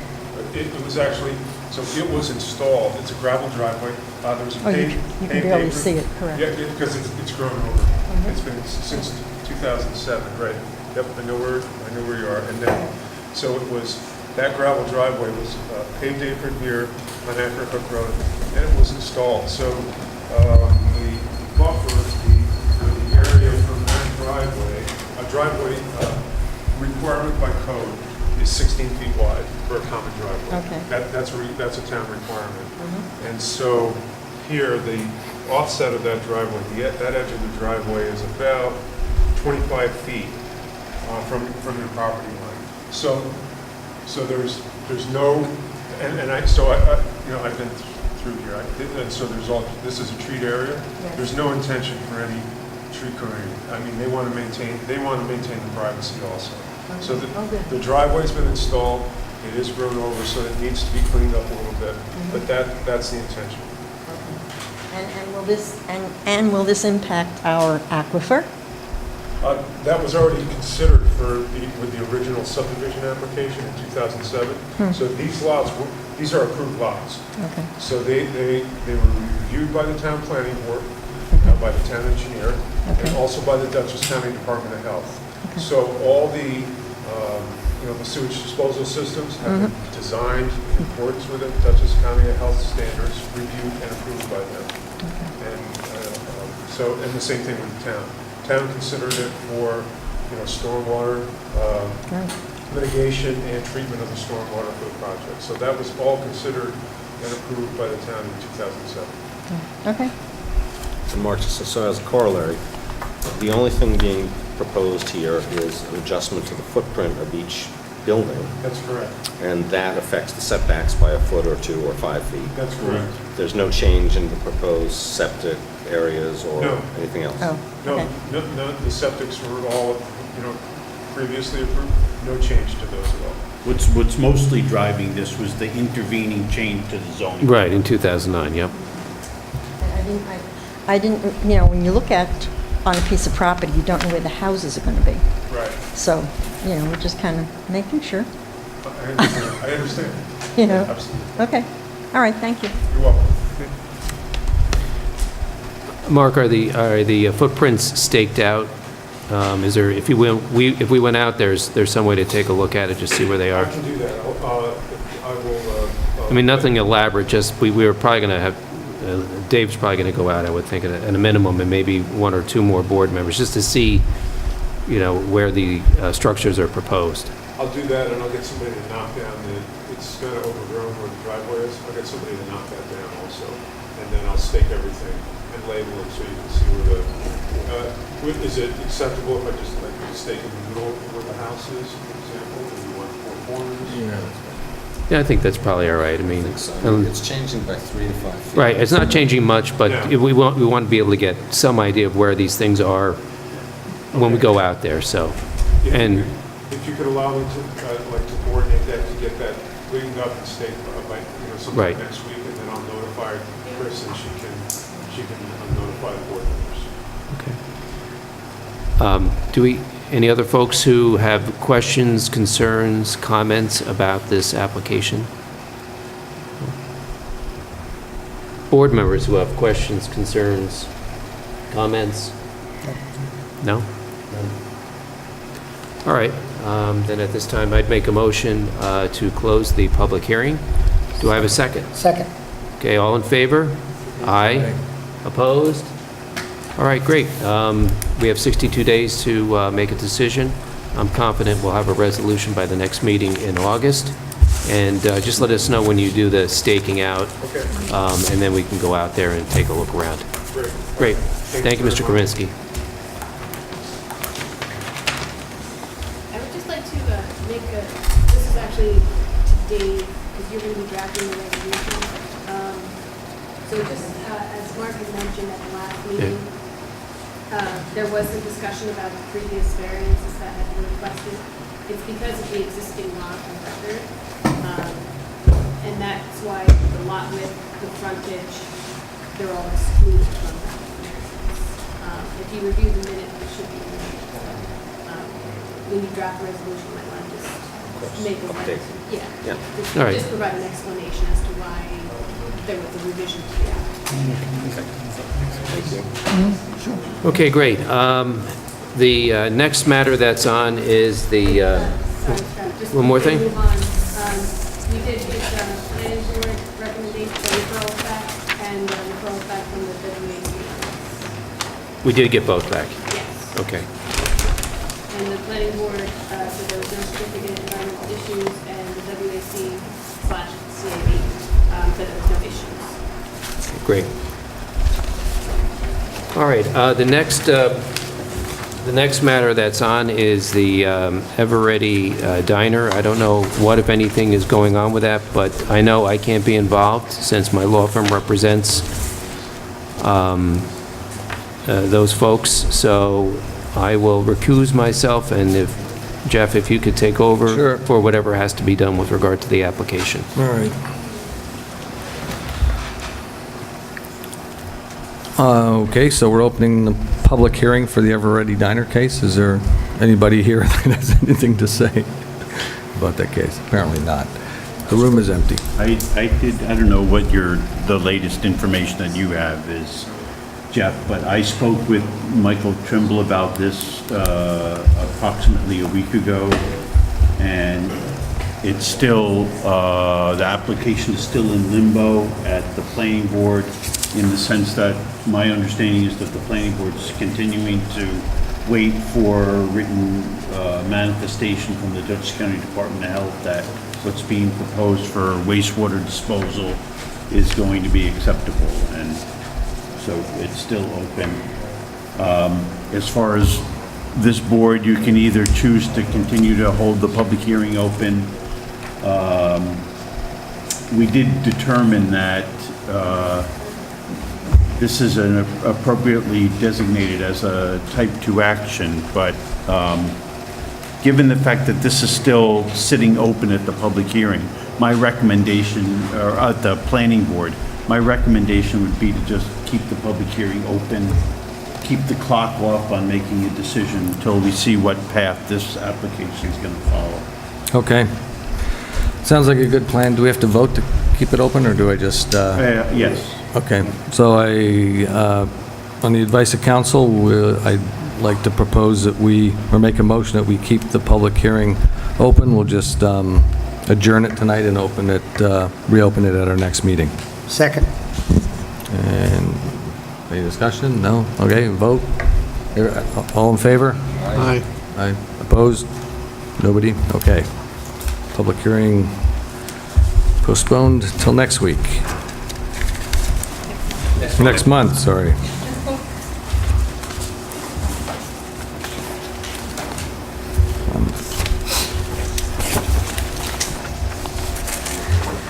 It was actually, so it was installed, it's a gravel driveway. There was a Oh, you paved can barely apron. see it, correct. Yeah, because it's grown over. It's been since 2007, right? Yep, I know where you are. And then, so it was, that gravel driveway was paved apron here on Ackert Hook Road, and it was installed. So the buffer, the area from that driveway, a driveway requirement by code is 16 feet wide for a common driveway. Okay. That's a town requirement. And so here, the offset of that driveway, that edge of the driveway is about 25 feet from your property line. So there's no, I've been through here, and so this is a treat area. Yes. There's no intention for any tree clearing. I mean, they want to maintain the privacy also. So the driveway's been installed, it is grown over, so it needs to be cleaned up a little bit, but that's the intention. And will this impact our aquifer? That was already considered with the original subdivision application in 2007. So these lots, these are approved lots. Okay. So they were reviewed by the town planning board, by the town engineer, and also by the Dutchess County Department of Health. So all the sewage disposal systems have been designed in accordance with the Dutchess County Health standards, reviewed and approved by them. And the same thing with the town. Town considered it for, stormwater mitigation and treatment of the stormwater for the project. So that was all considered and approved by the town in 2007. Okay. So Mark, so as a corollary, the only thing being proposed here is an adjustment to the footprint of each building, That's correct. and that affects the setbacks by a foot or 2 or 5 feet. That's correct. There's no change in the proposed septic areas or No. anything else? Oh, No, okay. no, the septics were all, previously approved, no change to those at all. What's mostly driving this was the intervening change to the zoning. Right, in 2009, yep. I didn't, when you look at on a piece of property, you don't know where the houses are going to be. Right. So, we're just kind of making sure, I understand. Absolutely. Okay. All right, thank you. You're welcome. Mark, are the footprints staked out? Is there, if we went out, there's some way to take a look at it, just see where they I are? can do that. I will. I mean, nothing elaborate, just we were probably going to have, Dave's probably going to go out, I would think, at a minimum, and maybe 1 or 2 more board members, just to see, where the structures are proposed. I'll do that, and I'll get somebody to knock down it's kind of overgrown where the driveway is. I'll get somebody to knock that down also, and then I'll stake everything and label it so you can see where is it acceptable if I just stake in the middle where the house is, for example, or you want 4 corners? Yeah, I think that's probably all right. I mean, It's changing by 3 to 5 feet. right, it's not changing much, but Yeah. we want to be able to get some idea of where these things are when we go out there, so. And If you could allow me to coordinate that, to get that cleaned up and staked by, sometime Right. next week, and then I'll notify Chris, and she can notify the board members. Any other folks who have questions, concerns, comments about this application? Board members who have questions, concerns, comments? No? All right, then at this time, I'd make a motion to close the public hearing. Do I have a second? Second. Okay, all in favor? Aye. Opposed? All right, great. We have 62 days to make a decision. I'm confident we'll have a resolution by the next meeting in August. And just let us know when you do the staking out, Okay. and then we can go out there and take a look around. Great. Great. Thank you, Mr. very much. Kaminsky. I would just like to this is actually to Dave, because you're going to be drafting the resolution. So just as Mark had mentioned at the last meeting, There was some discussion about the previous variances that had been requested. It's because of the existing lot of record. And that's why the lot width, the frontage, they're all excluded from that. If you review the minutes, it should be in there. When you draft a resolution, you might want to just make a Update. Yeah. Just, All right. just provide an explanation as to why there was a revision to the application. Okay, great. The next matter that's on is the, Just one more before we thing? move on, we did get planning board recommendations for referral back and referral back from the WAC. we did get both back. Yes. Okay. And the planning board said there was no significant environmental issues, and the WAC/CAB said there was no issues. Great. All right, the next matter that's on is the Eveready Diner. I don't know what, if anything, is going on with that, but I know I can't be involved since my law firm represents those folks, so I will recuse myself, and if, Jeff, if you could take over Sure. for whatever has to be done with regard to the application. All right. Okay, so we're opening the public hearing for the Eveready Diner case. Is there anybody here that has anything to say about that case? Apparently not. The room is empty. I don't know what the latest information that you have is, Jeff, but I spoke with Michael Trimble about this approximately a week ago, and it's still, the application is still in limbo at the planning board, in the sense that my understanding is that the planning board is continuing to wait for written manifestation from the Dutchess County Department of Health that what's being proposed for wastewater disposal is going to be acceptable, and so it's still open. As far as this board, you can either choose to continue to hold the public hearing open. We did determine that this is an appropriately designated as a type 2 action, but given the fact that this is still sitting open at the public hearing, my recommendation, or at the planning board, my recommendation would be to just keep the public hearing open, keep the clock off on making a decision until we see what path this application is going to follow. Okay. Sounds like a good plan. Do we have to vote to keep it open, or do I just... Yes. Okay, so on the advice of council, I'd like to propose that or make a motion that we keep the public hearing open. We'll just adjourn it tonight and reopen it at our next meeting. Second. And any discussion? No? Okay, vote. All in favor? Aye. Aye. Opposed? Nobody? Okay. Public hearing postponed till next week. Next month, sorry.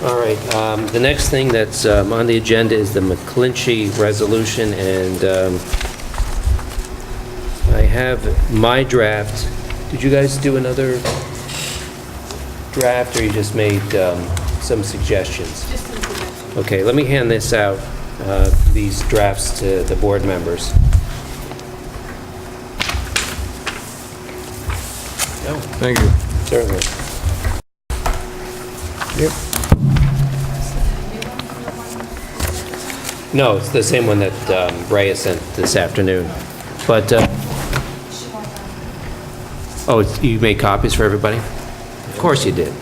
All right, the next thing that's on the agenda is the McClinchy resolution, and I have my draft. Did you guys do another draft, or you just made some suggestions? Just some suggestions. Okay, let me hand this out, these drafts to the board members. Oh, Thank you. certainly. Yep. No, it's the same one that Rhea sent this afternoon. But, you made copies for everybody? Of course you did.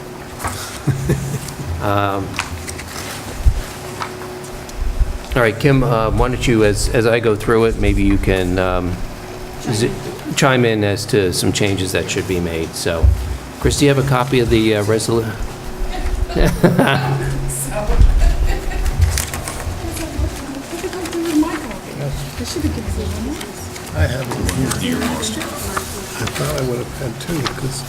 All right, Kim, why don't you, as I go through it, maybe you can chime in as to some changes that should be made. So, Chris, do you have a copy of the resolution? I have it here. I thought I would have had two, because...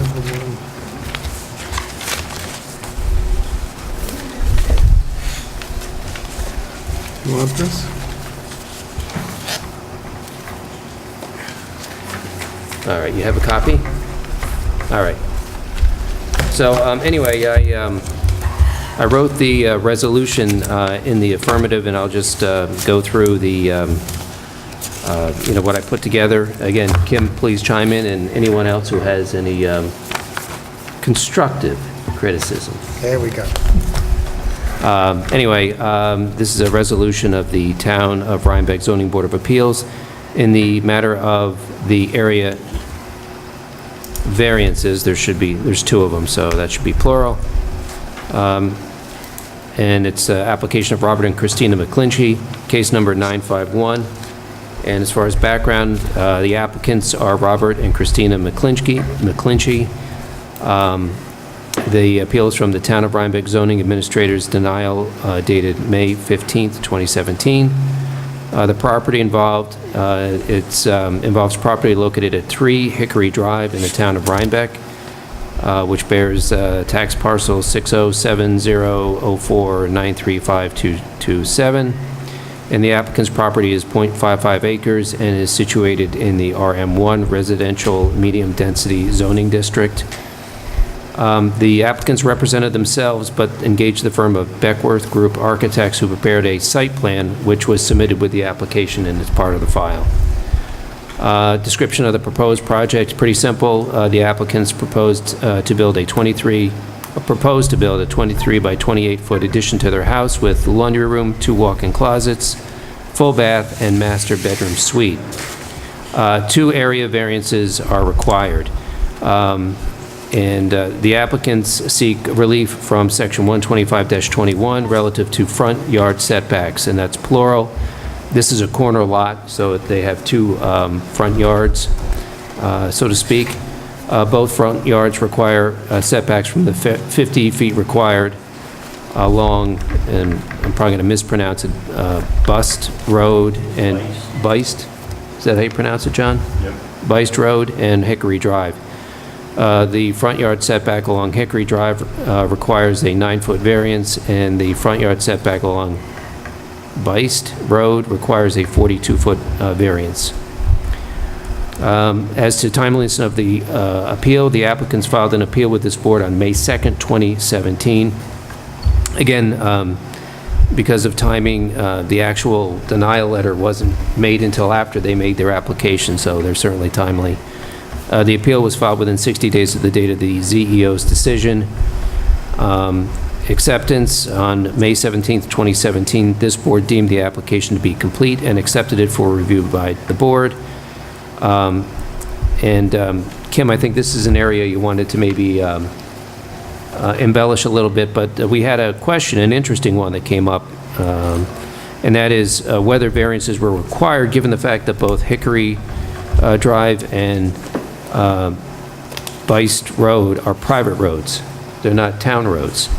have the one. You want this? All right, you have a copy? All right. So anyway, I wrote the resolution in the affirmative, and I'll just go through the, what I put together. Again, Kim, please chime in, and anyone else who has any constructive criticism. There we go. Anyway, this is a resolution of the Town of Rhinebeck Zoning Board of Appeals in the matter of the area variances. There's two of them, so that should be plural. And it's application of Robert and Christina McClinchy, case number 951. And as far as background, the applicants are Robert and Christina McClinchy. The appeal is from the Town of Rhinebeck Zoning Administrator's denial dated May 15th, 2017. The property involved, involves property located at 3 Hickory Drive in the Town of Rhinebeck, which bears tax parcel 60704935227. And the applicant's property is .55 acres and is situated in the RM1 Residential Medium Density Zoning District. The applicants represented themselves but engaged the firm of Beckworth Group Architects, who prepared a site plan which was submitted with the application and is part of the file. Description of the proposed project, pretty simple. The applicants proposed to build a 23 by 28 foot addition to their house with laundry room, 2 walk-in closets, full bath, and master bedroom suite. 2 area variances are required. The applicants seek relief from Section 125-21 relative to front yard setbacks, and that's plural. This is a corner lot, so they have 2 front yards, so to speak. Both front yards require setbacks from the 50 feet required along, and I'm probably going to mispronounce it, Bust Road and Beist. Is that how you pronounce it, John? Yep. Beist Road and Hickory Drive. The front yard setback along Hickory Drive requires a 9-foot variance, and the front yard setback along Beist Road requires a 42-foot variance. As to timeliness of the appeal, the applicants filed an appeal with this board on May 2nd, 2017. Again, because of timing, the actual denial letter wasn't made until after they made their application, so they're certainly timely. The appeal was filed within 60 days of the date of the ZEO's decision. Acceptance on May 17th, 2017, this board deemed the application to be complete and accepted it for review by the board. Kim, I think this is an area you wanted to maybe embellish a little bit, but we had a question, an interesting one that came up, and that is whether variances were required given the fact that both Hickory Drive and Beist Road are private roads. They're not town roads.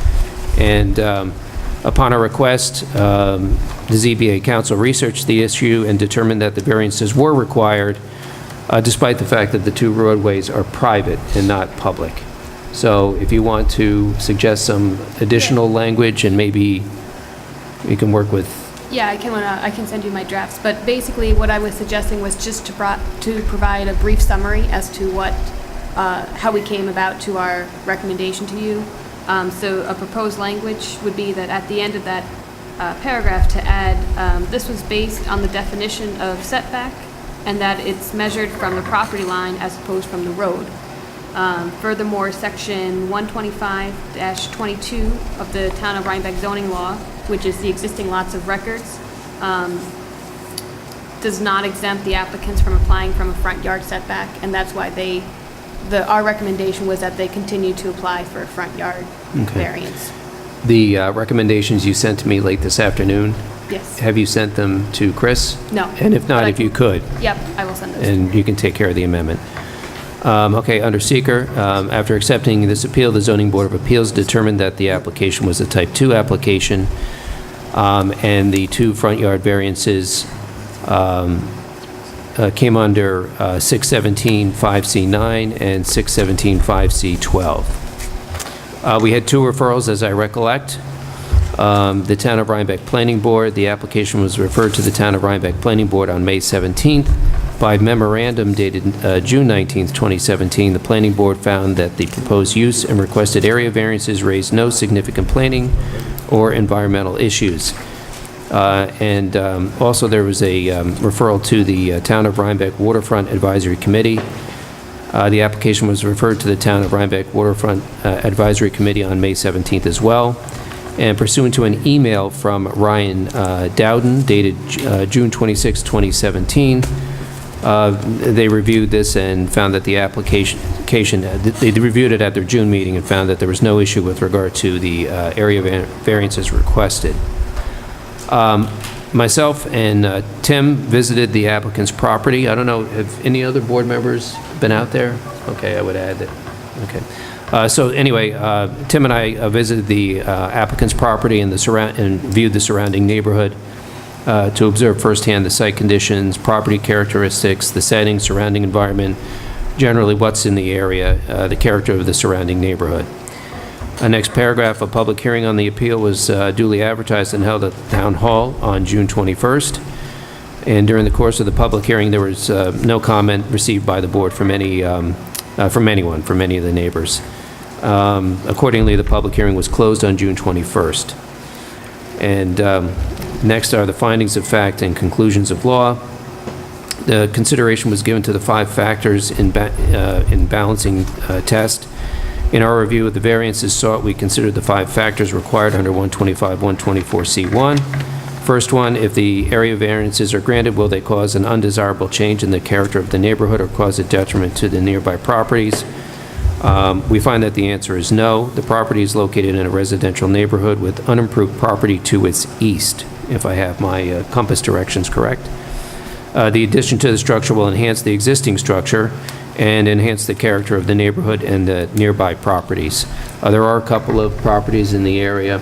And upon a request, the ZBA council researched the issue and determined that the variances were required, despite the fact that the 2 roadways are private and not public. So if you want to suggest some additional language, and maybe you can work with... Yeah, I can send you my drafts, but basically what I was suggesting was just to provide a brief summary as to what, how we came about to our recommendation to you. So a proposed language would be that at the end of that paragraph to add, this was based on the definition of setback, and that it's measured from the property line as opposed from the road. Furthermore, Section 125-22 of the Town of Rhinebeck zoning law, which is the existing lots of records, does not exempt the applicants from applying from a front yard setback, and that's why our recommendation was that they continue to apply for a front yard variance. The recommendations you sent to me late this afternoon, Yes. have you sent them to Chris? No. And if not, if you could. Yep, I will send those. And you can take care of the amendment. Okay, under seeker, after accepting this appeal, the Zoning Board of Appeals determined that the application was a Type 2 application, and the 2 front yard variances came under 617-5C9 and 617-5C12. We had 2 referrals, as I recollect. The Town of Rhinebeck Planning Board, the application was referred to the Town of Rhinebeck Planning Board on May 17th. By memorandum dated June 19th, 2017, the Planning Board found that the proposed use and requested area variances raised no significant planning or environmental issues. Also, there was a referral to the Town of Rhinebeck Waterfront Advisory Committee. The application was referred to the Town of Rhinebeck Waterfront Advisory Committee on May 17th as well. And pursuant to an email from Ryan Dowden dated June 26, 2017, they reviewed this and found that the application, they reviewed it at their June meeting and found that there was no issue with regard to the area variances requested. Myself and Tim visited the applicant's property. I don't know, have any other board members been out there? Okay, I would add that. Okay. So anyway, Tim and I visited the applicant's property and viewed the surrounding neighborhood to observe firsthand the site conditions, property characteristics, the setting, surrounding environment, generally what's in the area, the character of the surrounding neighborhood. Next paragraph, a public hearing on the appeal was duly advertised and held at the Town Hall on June 21st. And during the course of the public hearing, there was no comment received by the board from any from anyone, from any of the neighbors. Accordingly, the public hearing was closed on June 21st. And next are the findings of fact and conclusions of law. The consideration was given to the 5 factors in balancing test. In our review of the variances sought, we considered the 5 factors required under 125-124C1. First one, if the area variances are granted, will they cause an undesirable change in the character of the neighborhood or cause a detriment to the nearby properties? We find that the answer is no. The property is located in a residential neighborhood with unimproved property to its east, if I have my compass directions correct. The addition to the structure will enhance the existing structure and enhance the character of the neighborhood and the nearby properties. There are a couple of properties in the area,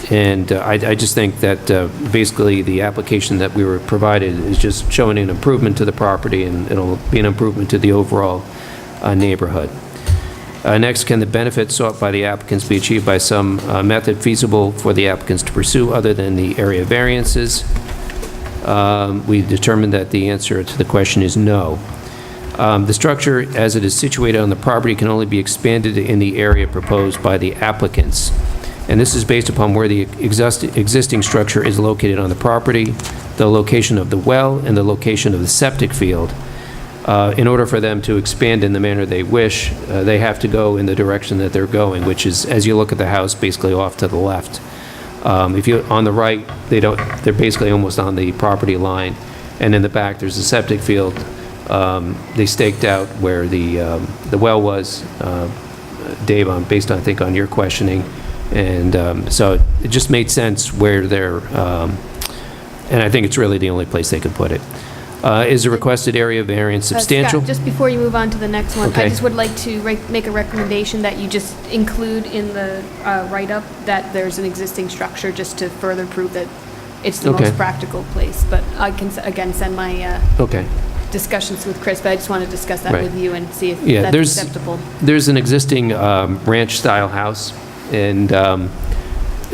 and I just think that basically the application that we were provided is just showing an improvement to the property, and it'll be an improvement to the overall neighborhood. Next, can the benefits sought by the applicants be achieved by some method feasible for the applicants to pursue other than the area variances? We determined that the answer to the question is no. The structure, as it is situated on the property, can only be expanded in the area proposed by the applicants. And this is based upon where the existing structure is located on the property, the location of the well, and the location of the septic field. In order for them to expand in the manner they wish, they have to go in the direction that they're going, which is, as you look at the house, basically off to the left. If you're on the right, they're basically almost on the property line. And in the back, there's a septic field. They staked out where the well was, Dave, based on, I think, on your questioning. And so it just made sense where they're, and I think it's really the only place they could put it. Is the requested area variance substantial? Scott, just before you move on to the next one, Okay. I just would like to make a recommendation that you just include in the write-up that there's an existing structure, just to further prove that it's the Okay. most practical place. But I can, again, send my Okay. discussions with Chris, but I just want to discuss that Right. with you and see if Yeah, that's acceptable. There's an existing ranch-style house, and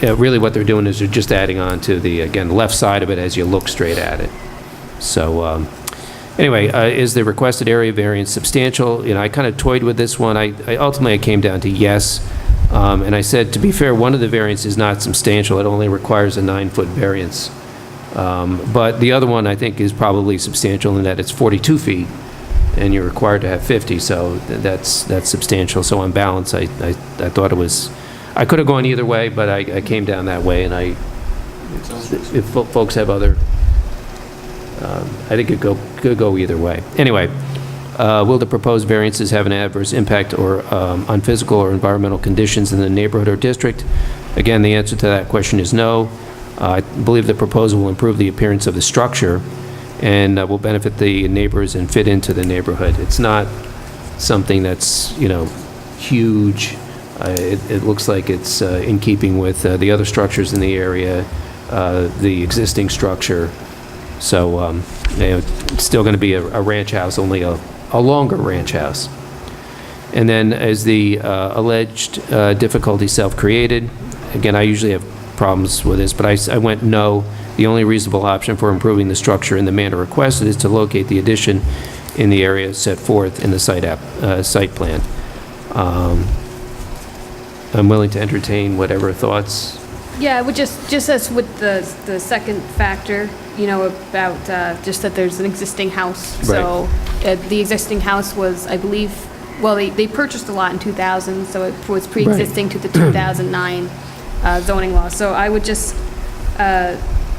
really what they're doing is they're just adding on to the, again, left side of it as you look straight at it. So, anyway, is the requested area variance substantial? You know, I kind of toyed with this one. Ultimately, I came down to yes. And I said, to be fair, one of the variants is not substantial. It only requires a 9-foot variance. But the other one, I think, is probably substantial in that it's 42 feet, and you're required to have 50, so that's substantial. So on balance, I thought it was, I could have gone either way, but I came down that way, and if folks have other, I think it could go either way. Anyway, will the proposed variances have an adverse impact or on physical or environmental conditions in the neighborhood or district? Again, the answer to that question is no. I believe the proposal will improve the appearance of the structure and will benefit the neighbors and fit into the neighborhood. It's not something that's, you know, huge. It looks like it's in keeping with the other structures in the area, the existing structure. So it's still going to be a ranch house, only a longer ranch house. And then as the alleged difficulty self-created, again, I usually have problems with this, but I went no. The only reasonable option for improving the structure in the manner requested is to locate the addition in the area set forth in the site plan. I'm willing to entertain whatever thoughts. Yeah, I would just as with the second factor, you know, about just that there's an existing house. So the existing house was, I believe, well, they purchased a lot in 2000, so it was pre-existing to the 2009 zoning law. So I would just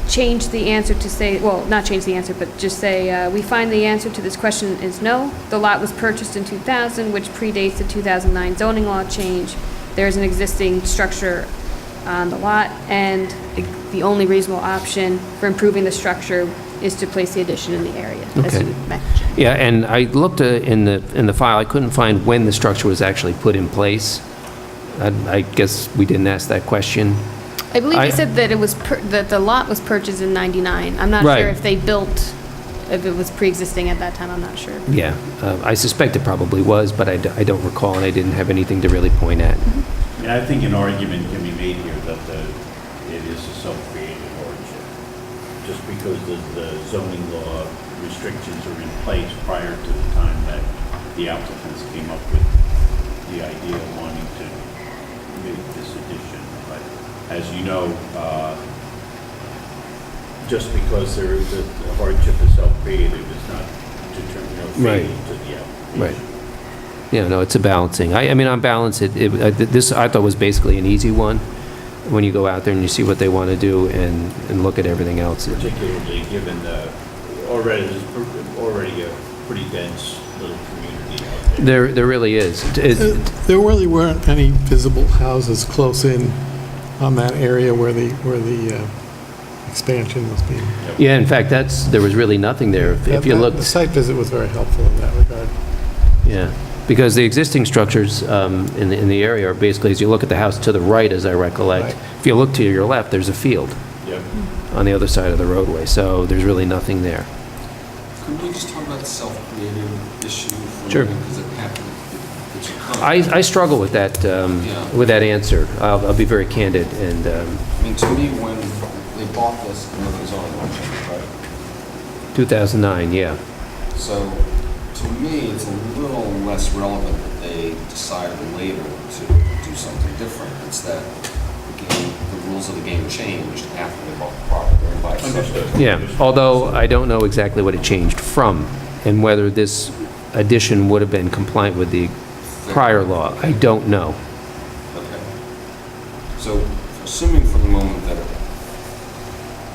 change the answer to say, well, not change the answer, but just say, we find the answer to this question is no. The lot was purchased in 2000, which predates the 2009 zoning law change. There's an existing structure on the lot, and the only reasonable option for improving the structure is to place the addition in the area, as Okay. you mentioned. Yeah, and I looked in the file, I couldn't find when the structure was actually put in place. I guess we didn't ask that question. I believe they said that it was, that the lot was purchased in 99. I'm not Right. sure if they built, if it was pre-existing at that time, I'm not sure. Yeah, I suspect it probably was, but I don't recall, and I didn't have anything to really point at. And I think an argument can be made here that it is a self-created hardship. Just because the zoning law restrictions are in place prior to the time that the applicants came up with the idea of wanting to make this addition. But as you know, just because there is a hardship is self-created is not Right. fatal to the application. Right. Yeah, no, it's a balancing. I mean, on balance, this I thought was basically an easy one, when you go out there and you see what they want to do and look at everything else. Particularly given already a pretty dense little community out there. There really is. There really weren't any visible houses close in on that area where the expansion was being. Yeah, in fact, there was really nothing there. If you look, The site visit was very helpful in that regard. yeah, because the existing structures in the area are basically, as you look at the house to the right, as I recollect, Right. if you look to your left, there's a field Yep. on the other side of the roadway, so there's really nothing there. Could we just talk about the self-created issue for a Sure. minute? Because it happened, it should come. I struggle with that answer. I'll be very candid, and I mean, to me, when they bought this, and it was on auction, right? 2009, yeah. So, to me, it's a little less relevant that they decided later to do something different. It's that the rules of the game changed after they bought the property. and vice versa. Understood. Yeah, although I don't know exactly what it changed from, and whether this addition would have been compliant with the prior law. I don't know. Okay. So, assuming for the moment that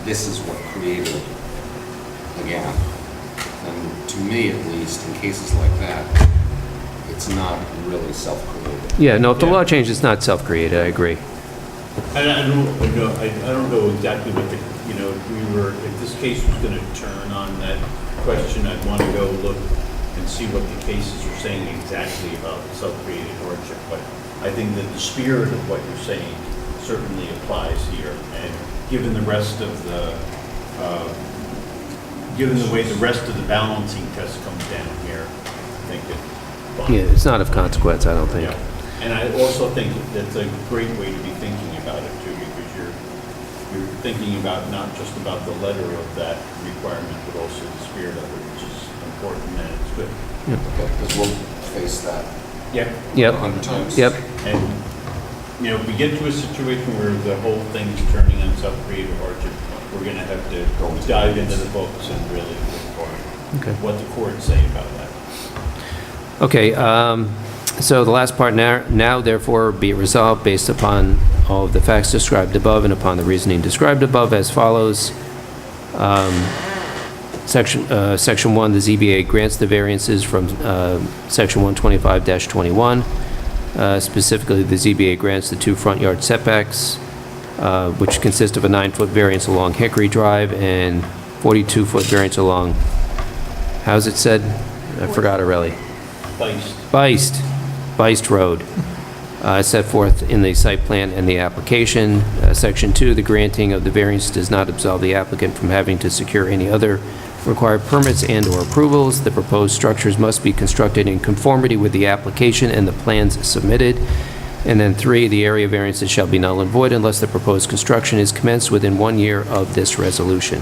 this is what created the gap, then to me at least, in cases like that, it's not really self-created. Yeah, no, if the Yeah. law changed, it's not self-created, I agree. And I don't know exactly what if this case was going to turn on that question, I'd want to go look and see what the cases are saying exactly about self-created hardship. But I think that the spirit of what you're saying certainly applies here. And given the rest of given the way the rest of the balancing test comes down here, I think it. Yeah, it's not of consequence, I don't think. Yeah. And I also think that's a great way to be thinking about it too, because you're thinking about not just about the letter of that requirement, but also the spirit of it, which is important, and it's good. Okay, because we'll face that Yep. 100 times. Yep. And, if we get to a situation where the whole thing is turning on self-created hardship, we're gonna have to dive into the books and really look for Okay. what the courts say about that. Okay, so the last part, now therefore be it resolved based upon all of the facts described above and upon the reasoning described above as follows. Section 1, the ZBA grants the variances from Section 125-21. Specifically, the ZBA grants the 2 front yard setbacks, which consist of a 9-foot variance along Hickory Drive and 42-foot variance along, how's it said? I forgot already. Based. Beist Road. set forth in the site plan and the application. Section 2, the granting of the variance does not absolve the applicant from having to secure any other required permits and/or approvals. The proposed structures must be constructed in conformity with the application and the plans submitted. And then 3, the area variances shall be null and void unless the proposed construction is commenced within 1 year of this resolution.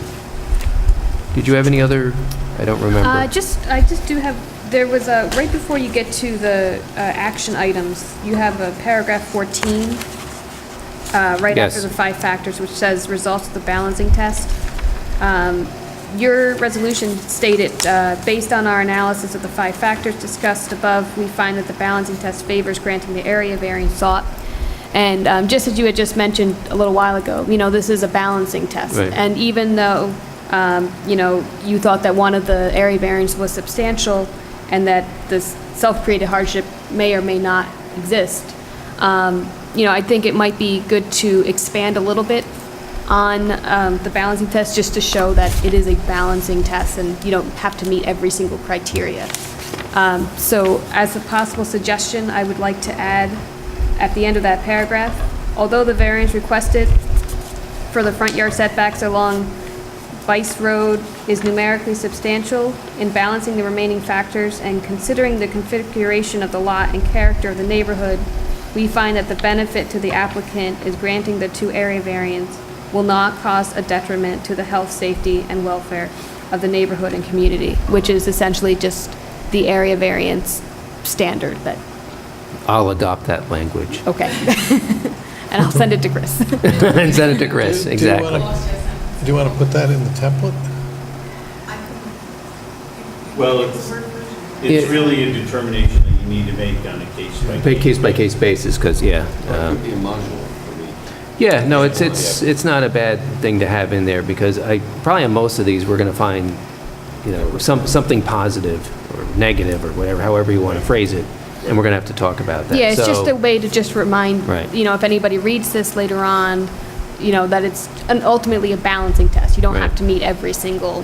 Did you have any other? I don't remember. I just do have, there was a, right before you get to the action items, you have a paragraph 14, right Yes. after the 5 factors, which says results of the balancing test. Your resolution stated, based on our analysis of the 5 factors discussed above, we find that the balancing test favors granting the area variance sought. And just as you had just mentioned a little while ago, this is a balancing test. Right. And even though, you thought that one of the area variance was substantial and that this self-created hardship may or may not exist, I think it might be good to expand a little bit on the balancing test, just to show that it is a balancing test and you don't have to meet every single criteria. So as a possible suggestion, I would like to add at the end of that paragraph, although the variance requested for the front yard setbacks along Bice Road is numerically substantial, in balancing the remaining factors and considering the configuration of the lot and character of the neighborhood, we find that the benefit to the applicant is granting the 2 area variance will not cause a detriment to the health, safety, and welfare of the neighborhood and community, which is essentially just the area variance standard that, I'll adopt that language. okay. And I'll send it to Chris. And send it to Chris, Do you exactly. Do you want to put that in the template? Well, it's really a determination that you need to make on a Case-by-case basis, because, It could be a module for me. yeah, no, it's not a bad thing to have in there, because probably on most of these, we're going to find, something positive or negative or whatever, however you want to phrase it, and we're going to have to talk about that. Yeah, it's just So- a way to just remind, Right. if anybody reads this later on, that it's ultimately a balancing test. You don't have Right. to meet every single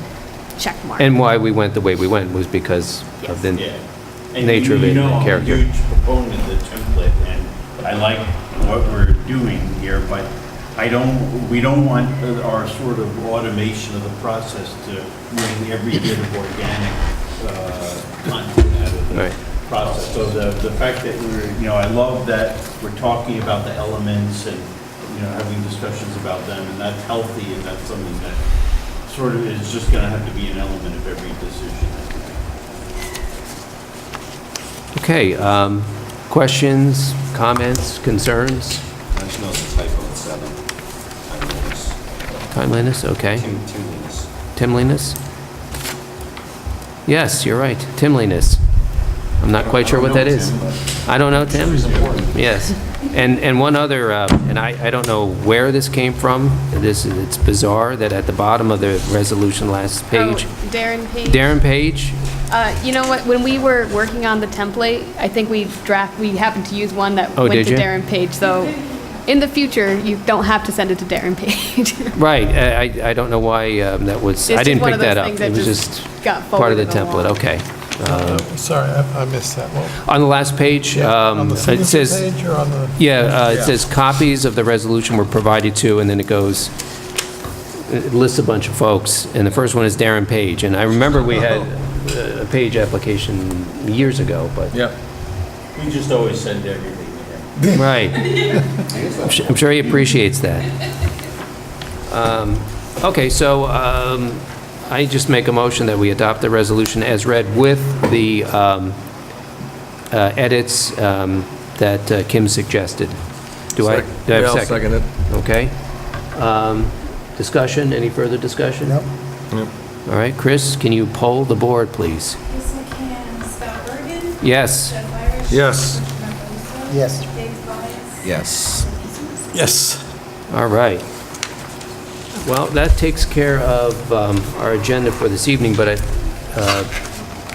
check mark. And why we went the way we went was because of the Yeah. And nature of it, I'm and a character. huge proponent of the template, and I like what we're doing here, but we don't want our sort of automation of the process to bring every bit of organic content out of the Right. process. So the fact that I love that we're talking about the elements and, having discussions about them, and that's healthy, and that's something that sort of is just going to have to be an element of every decision that we make. Okay, questions, comments, concerns? I just know it's a typo at 7. Timeliness, okay. Timliness. Timliness? Yes, you're right, timliness. I'm not quite sure what that is. I don't know, Tim? Yes. And one other, and I don't know where this came from. It's bizarre that at the bottom of the resolution last page, Oh, Darren Page. Darren Page, You know what, when we were working on the template, I think we happened to use one that Oh, went did to you? Darren Page, so in the future, you don't have to send it to Darren Page. right, I don't know why that was, I It's didn't just one pick of those that up. things It that was just just got part of the forwarded template, along. okay. Sorry, I missed that one. On the last page, On the it signature says, page or on the? it says copies of the resolution were provided to, and then it lists a bunch of folks, and the first one is Darren Page, and I remember we had a Page application years ago, but, Yep. We just always send everything to him. right. I'm sure he appreciates that. Okay, so I just make a motion that we adopt the resolution as read with the edits that Kim suggested. Do I have a second? Yeah, I'll second it. Okay. Discussion, any further discussion? Nope. Yep. All right, Chris, can you poll the board, please? Chris McCann, Scott Bergen. Yes. Jeff Irish. Yes. Richard Mendoza. Yes. Dave Bias. Yes. Yes. All right. Well, that takes care of our agenda for this evening, but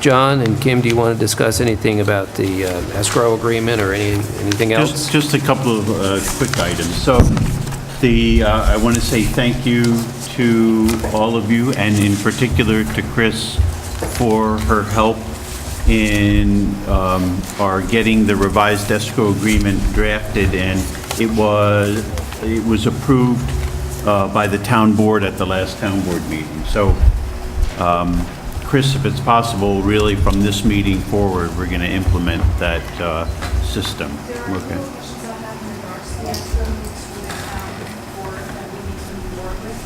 John and Kim, do you want to discuss anything about the escrow agreement or anything else? Just a couple of quick items. So I want to say thank you to all of you, and in particular to Chris for her help in our getting the revised escrow agreement drafted, and it was approved by the town board at the last town board meeting. So, Chris, if it's possible, really from this meeting forward, we're going to implement that system. There are Okay. two issues I have in regards to the escrow board that we need to move forward with.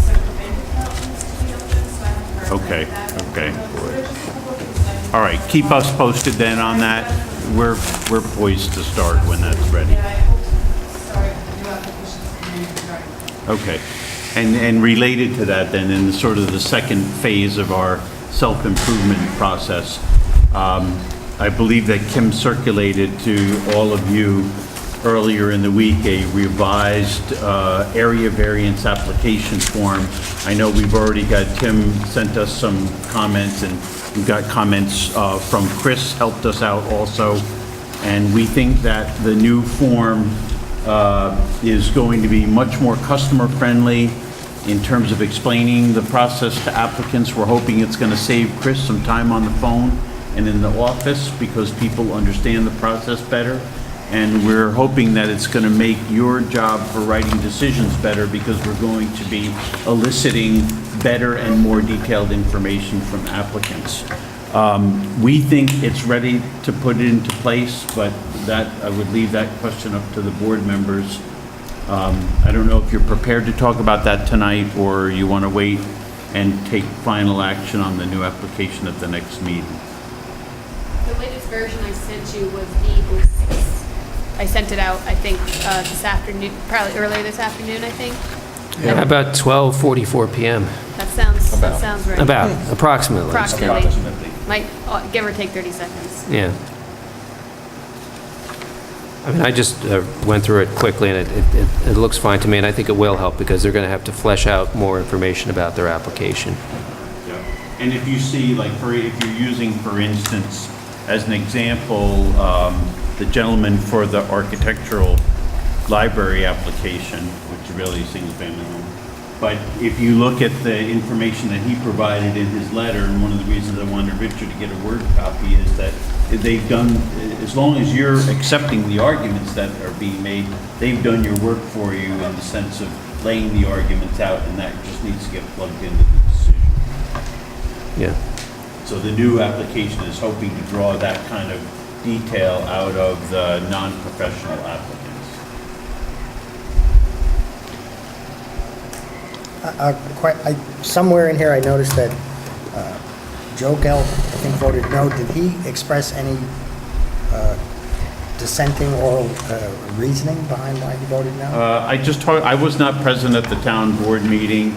Circumvented needs to be open, so I have to Okay, recommend that. okay. So there's just a couple of things I need All right, to- keep us posted then on that. We're poised to start when that's ready. Yeah, I hope to start the new applications in regarding. Okay. And related to that then, in sort of the second phase of our self-improvement process, I believe that Kim circulated to all of you earlier in the week a revised area variance application form. I know we've already got, Tim sent us some comments, and we've got comments from Chris, helped us out also. And we think that the new form is going to be much more customer-friendly in terms of explaining the process to applicants. We're hoping it's going to save Chris some time on the phone and in the office because people understand the process better. And we're hoping that it's going to make your job for writing decisions better because we're going to be eliciting better and more detailed information from applicants. We think it's ready to put it into place, but that, I would leave that question up to the board members. I don't know if you're prepared to talk about that tonight, or you want to wait and take final action on the new application at the next meeting. The latest version I sent you was E06. I sent it out, I think, this afternoon, probably earlier this afternoon, I think. How about 12:44 PM? That sounds right. About, approximately. Approximately. Might, give or take 30 seconds. Yeah. I mean, I just went through it quickly, and it looks fine to me, and I think it will help because they're going to have to flesh out more information about their application. Yeah. And if you see, like, if you're using, for instance, as an example, the gentleman for the architectural library application, which really is single-family home. But if you look at the information that he provided in his letter, and one of the reasons I wanted Richard to get a Word copy is that they've done, as long as you're accepting the arguments that are being made, they've done your work for you in the sense of laying the arguments out, and that just needs to get plugged into the decision. Yeah. So the new application is hoping to draw that kind of detail out of the non-professional applicants. Somewhere in here, I noticed that Joe Gell, I think, voted no. Did he express any dissenting oral reasoning behind why he voted no? I was not present at the town board meeting.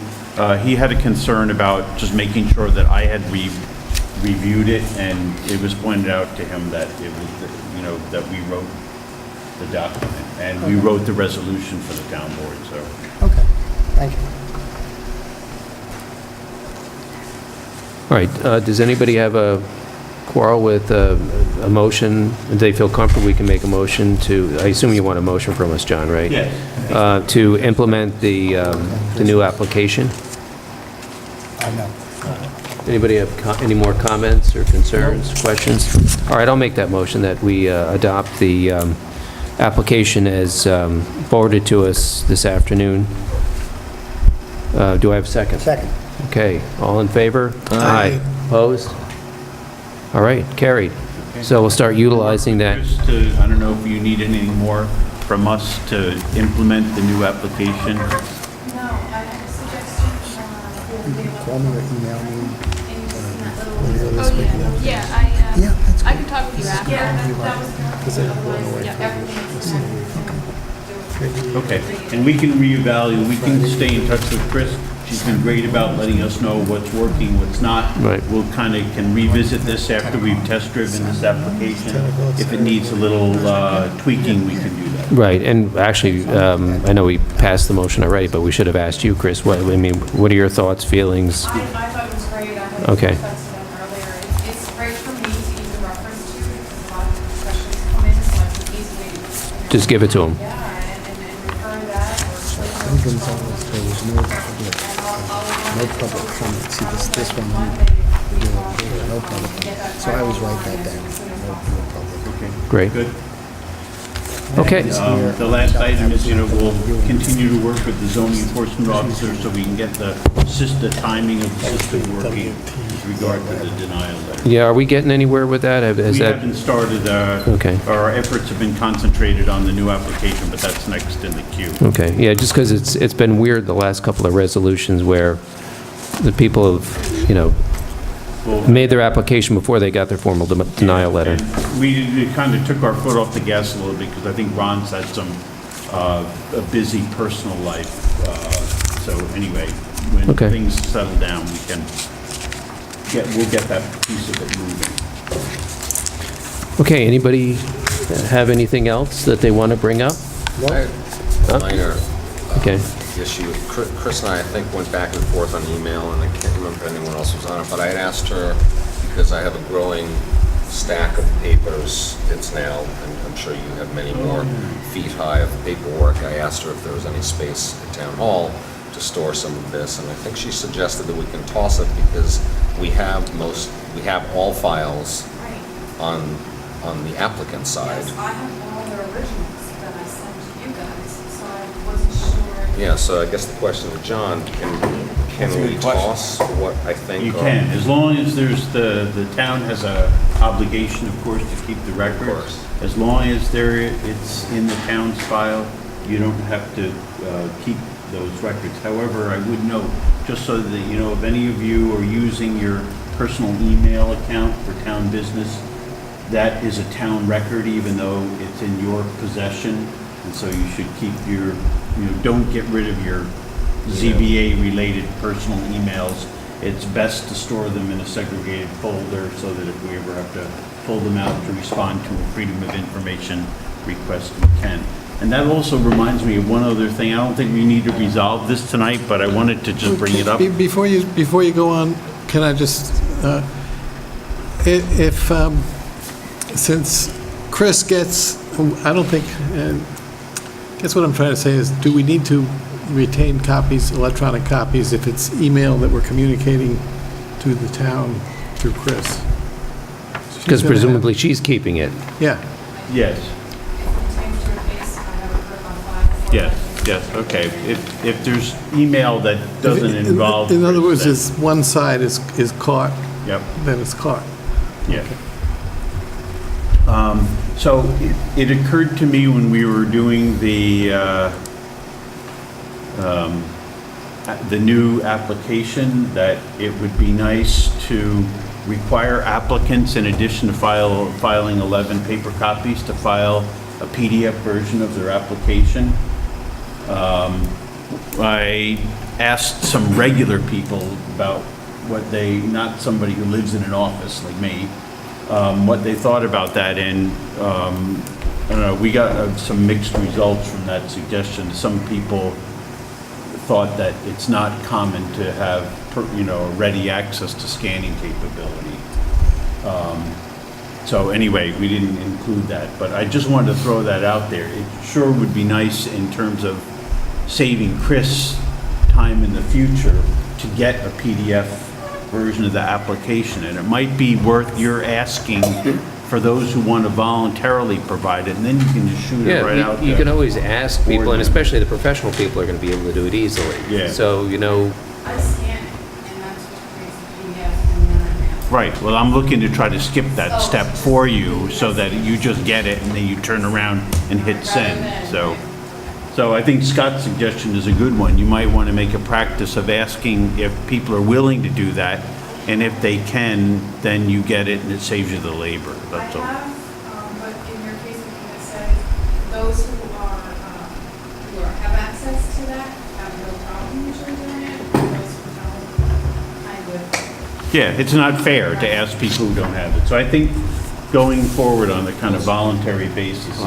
He had a concern about just making sure that I had reviewed it, and it was pointed out to him that it was, that we wrote the document, and we wrote the resolution for the town board, so. Okay, thank you. All right, does anybody have a quarrel with a motion? Do they feel comfortable we can make a motion to, I assume you want a motion from us, John, right? Yes. To implement the new application? No. Anybody have any more comments or concerns, questions? All right, I'll make that motion that we adopt the application as forwarded to us this afternoon. Do I have a second? Second. Okay, all in favor? Aye. Opposed? All right, carried. So we'll start utilizing that. Just to, I don't know if you need anything more from us to implement the new application. No, I have a suggestion for the Call me or email me. Oh, yeah, I can talk with you after. Yeah, that was. Because they're going away. Yeah, everything. Okay, and we can reevaluate, we can stay in touch with Chris. She's been great about letting us know what's working, what's not. Right. We'll kind of can revisit this after we've test driven this application. If it needs a little tweaking, we can do that. Right, and actually, I know we passed the motion already, but we should have asked you, Chris, what are your thoughts, feelings? I thought it was great. I had Okay. discussed it earlier. It's great for me to use a reference to because a lot of the discussions come in, so I can easily, Just give it to them. yeah, and refer that or click on There was no public comment. See, this one, No public. So I always write that down. No public. Great. Good. Okay. The last item is, we'll continue to work with the zoning enforcement officer so we can get the timing of the system working with regard to the denial letter. Yeah, are we getting anywhere with that? We haven't started, Okay. our efforts have been concentrated on the new application, but that's next in the queue. Okay, yeah, just because it's been weird the last couple of resolutions where the people have, Well, made their application before they got their formal denial letter. and we kind of took our foot off the gas a little bit because I think Ron's had some, a busy personal life. So anyway, when Okay. things settle down, we'll get that piece of it moving. Okay, anybody have anything else that they want to bring up? Huh? Minor Okay. issue. Chris and I think, went back and forth on email, and I can't remember if anyone else was on it, but I had asked her, because I have a growing stack of papers, it's now, and I'm sure you have many more feet high of paperwork, I asked her if there was any space at Town Hall to store some of this, and I think she suggested that we can toss it because we have all files on the applicant side. Yes, I have all the originals that I sent to you guys, so I wasn't sure. Yeah, so I guess the question to John, can we toss what I think? You are- can, as long as the town has a obligation, of course, to keep the records. Of course. As long as it's in the town's file, you don't have to keep those records. However, I would note, just so that you know, if any of you are using your personal email account for town business, that is a town record, even though it's in your possession. And so you should keep don't get rid of your ZBA-related personal emails. It's best to store them in a segregated folder so that if we ever have to pull them out to respond to a Freedom of Information request, we can. And that also reminds me of one other thing. I don't think we need to resolve this tonight, but I wanted to just bring it up. Before you go on, can I just, since Chris gets, I don't think, guess what I'm trying to say is, do we need to retain copies, electronic copies, if it's email that we're communicating to the town through Chris? She's Because gonna have- presumably she's keeping it. Yeah. Yes, If it pertains to your case, I have a clip on file. yes, okay. If there's email that doesn't involve... In other words, Chris, is one side is caught, then- Yep. then it's caught. Yeah. So it occurred to me when we were doing the new application that it would be nice to require applicants, in addition to filing 11 paper copies, to file a PDF version of their application. I asked some regular people about what not somebody who lives in an office like me, what they thought about that, and I don't know, we got some mixed results from that suggestion. Some people thought that it's not common to have, ready access to scanning capability. So anyway, we didn't include that, but I just wanted to throw that out there. It sure would be nice in terms of saving Chris time in the future to get a PDF version of the application, and it might be worth your asking for those who want to voluntarily provide it, and then you can just shoot it right out there. You can always ask people, and especially the professional people are going to be able to do it easily. Yeah. So, I scan it, and that's what creates the PDF, and then I mail it. Right, well, I'm looking to try to skip that step for you so that you just get it and then you turn around and hit send, So I think Scott's suggestion is a good one. You might want to make a practice of asking if people are willing to do that, and if they can, then you get it and it saves you the labor, that's all. I have, but in your case, we can say those who have access to that have no problem usually doing it, and those who don't, I would. Yeah, it's not fair to ask people who don't have it. So I think going forward on a kind of voluntary basis is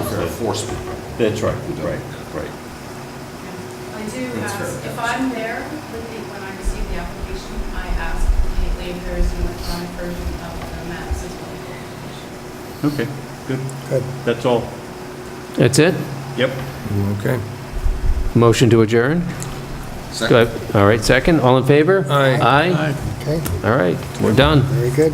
That's right, right. I do ask, if I'm there when I receive the application, I ask immediately if there is an electronic version of the maps as well. Okay, good. Good. That's all. that's it? Yep. Okay. Motion to adjourn? Do I- All right, second, all in favor? Aye. Aye? Okay, All right, we're done. very good.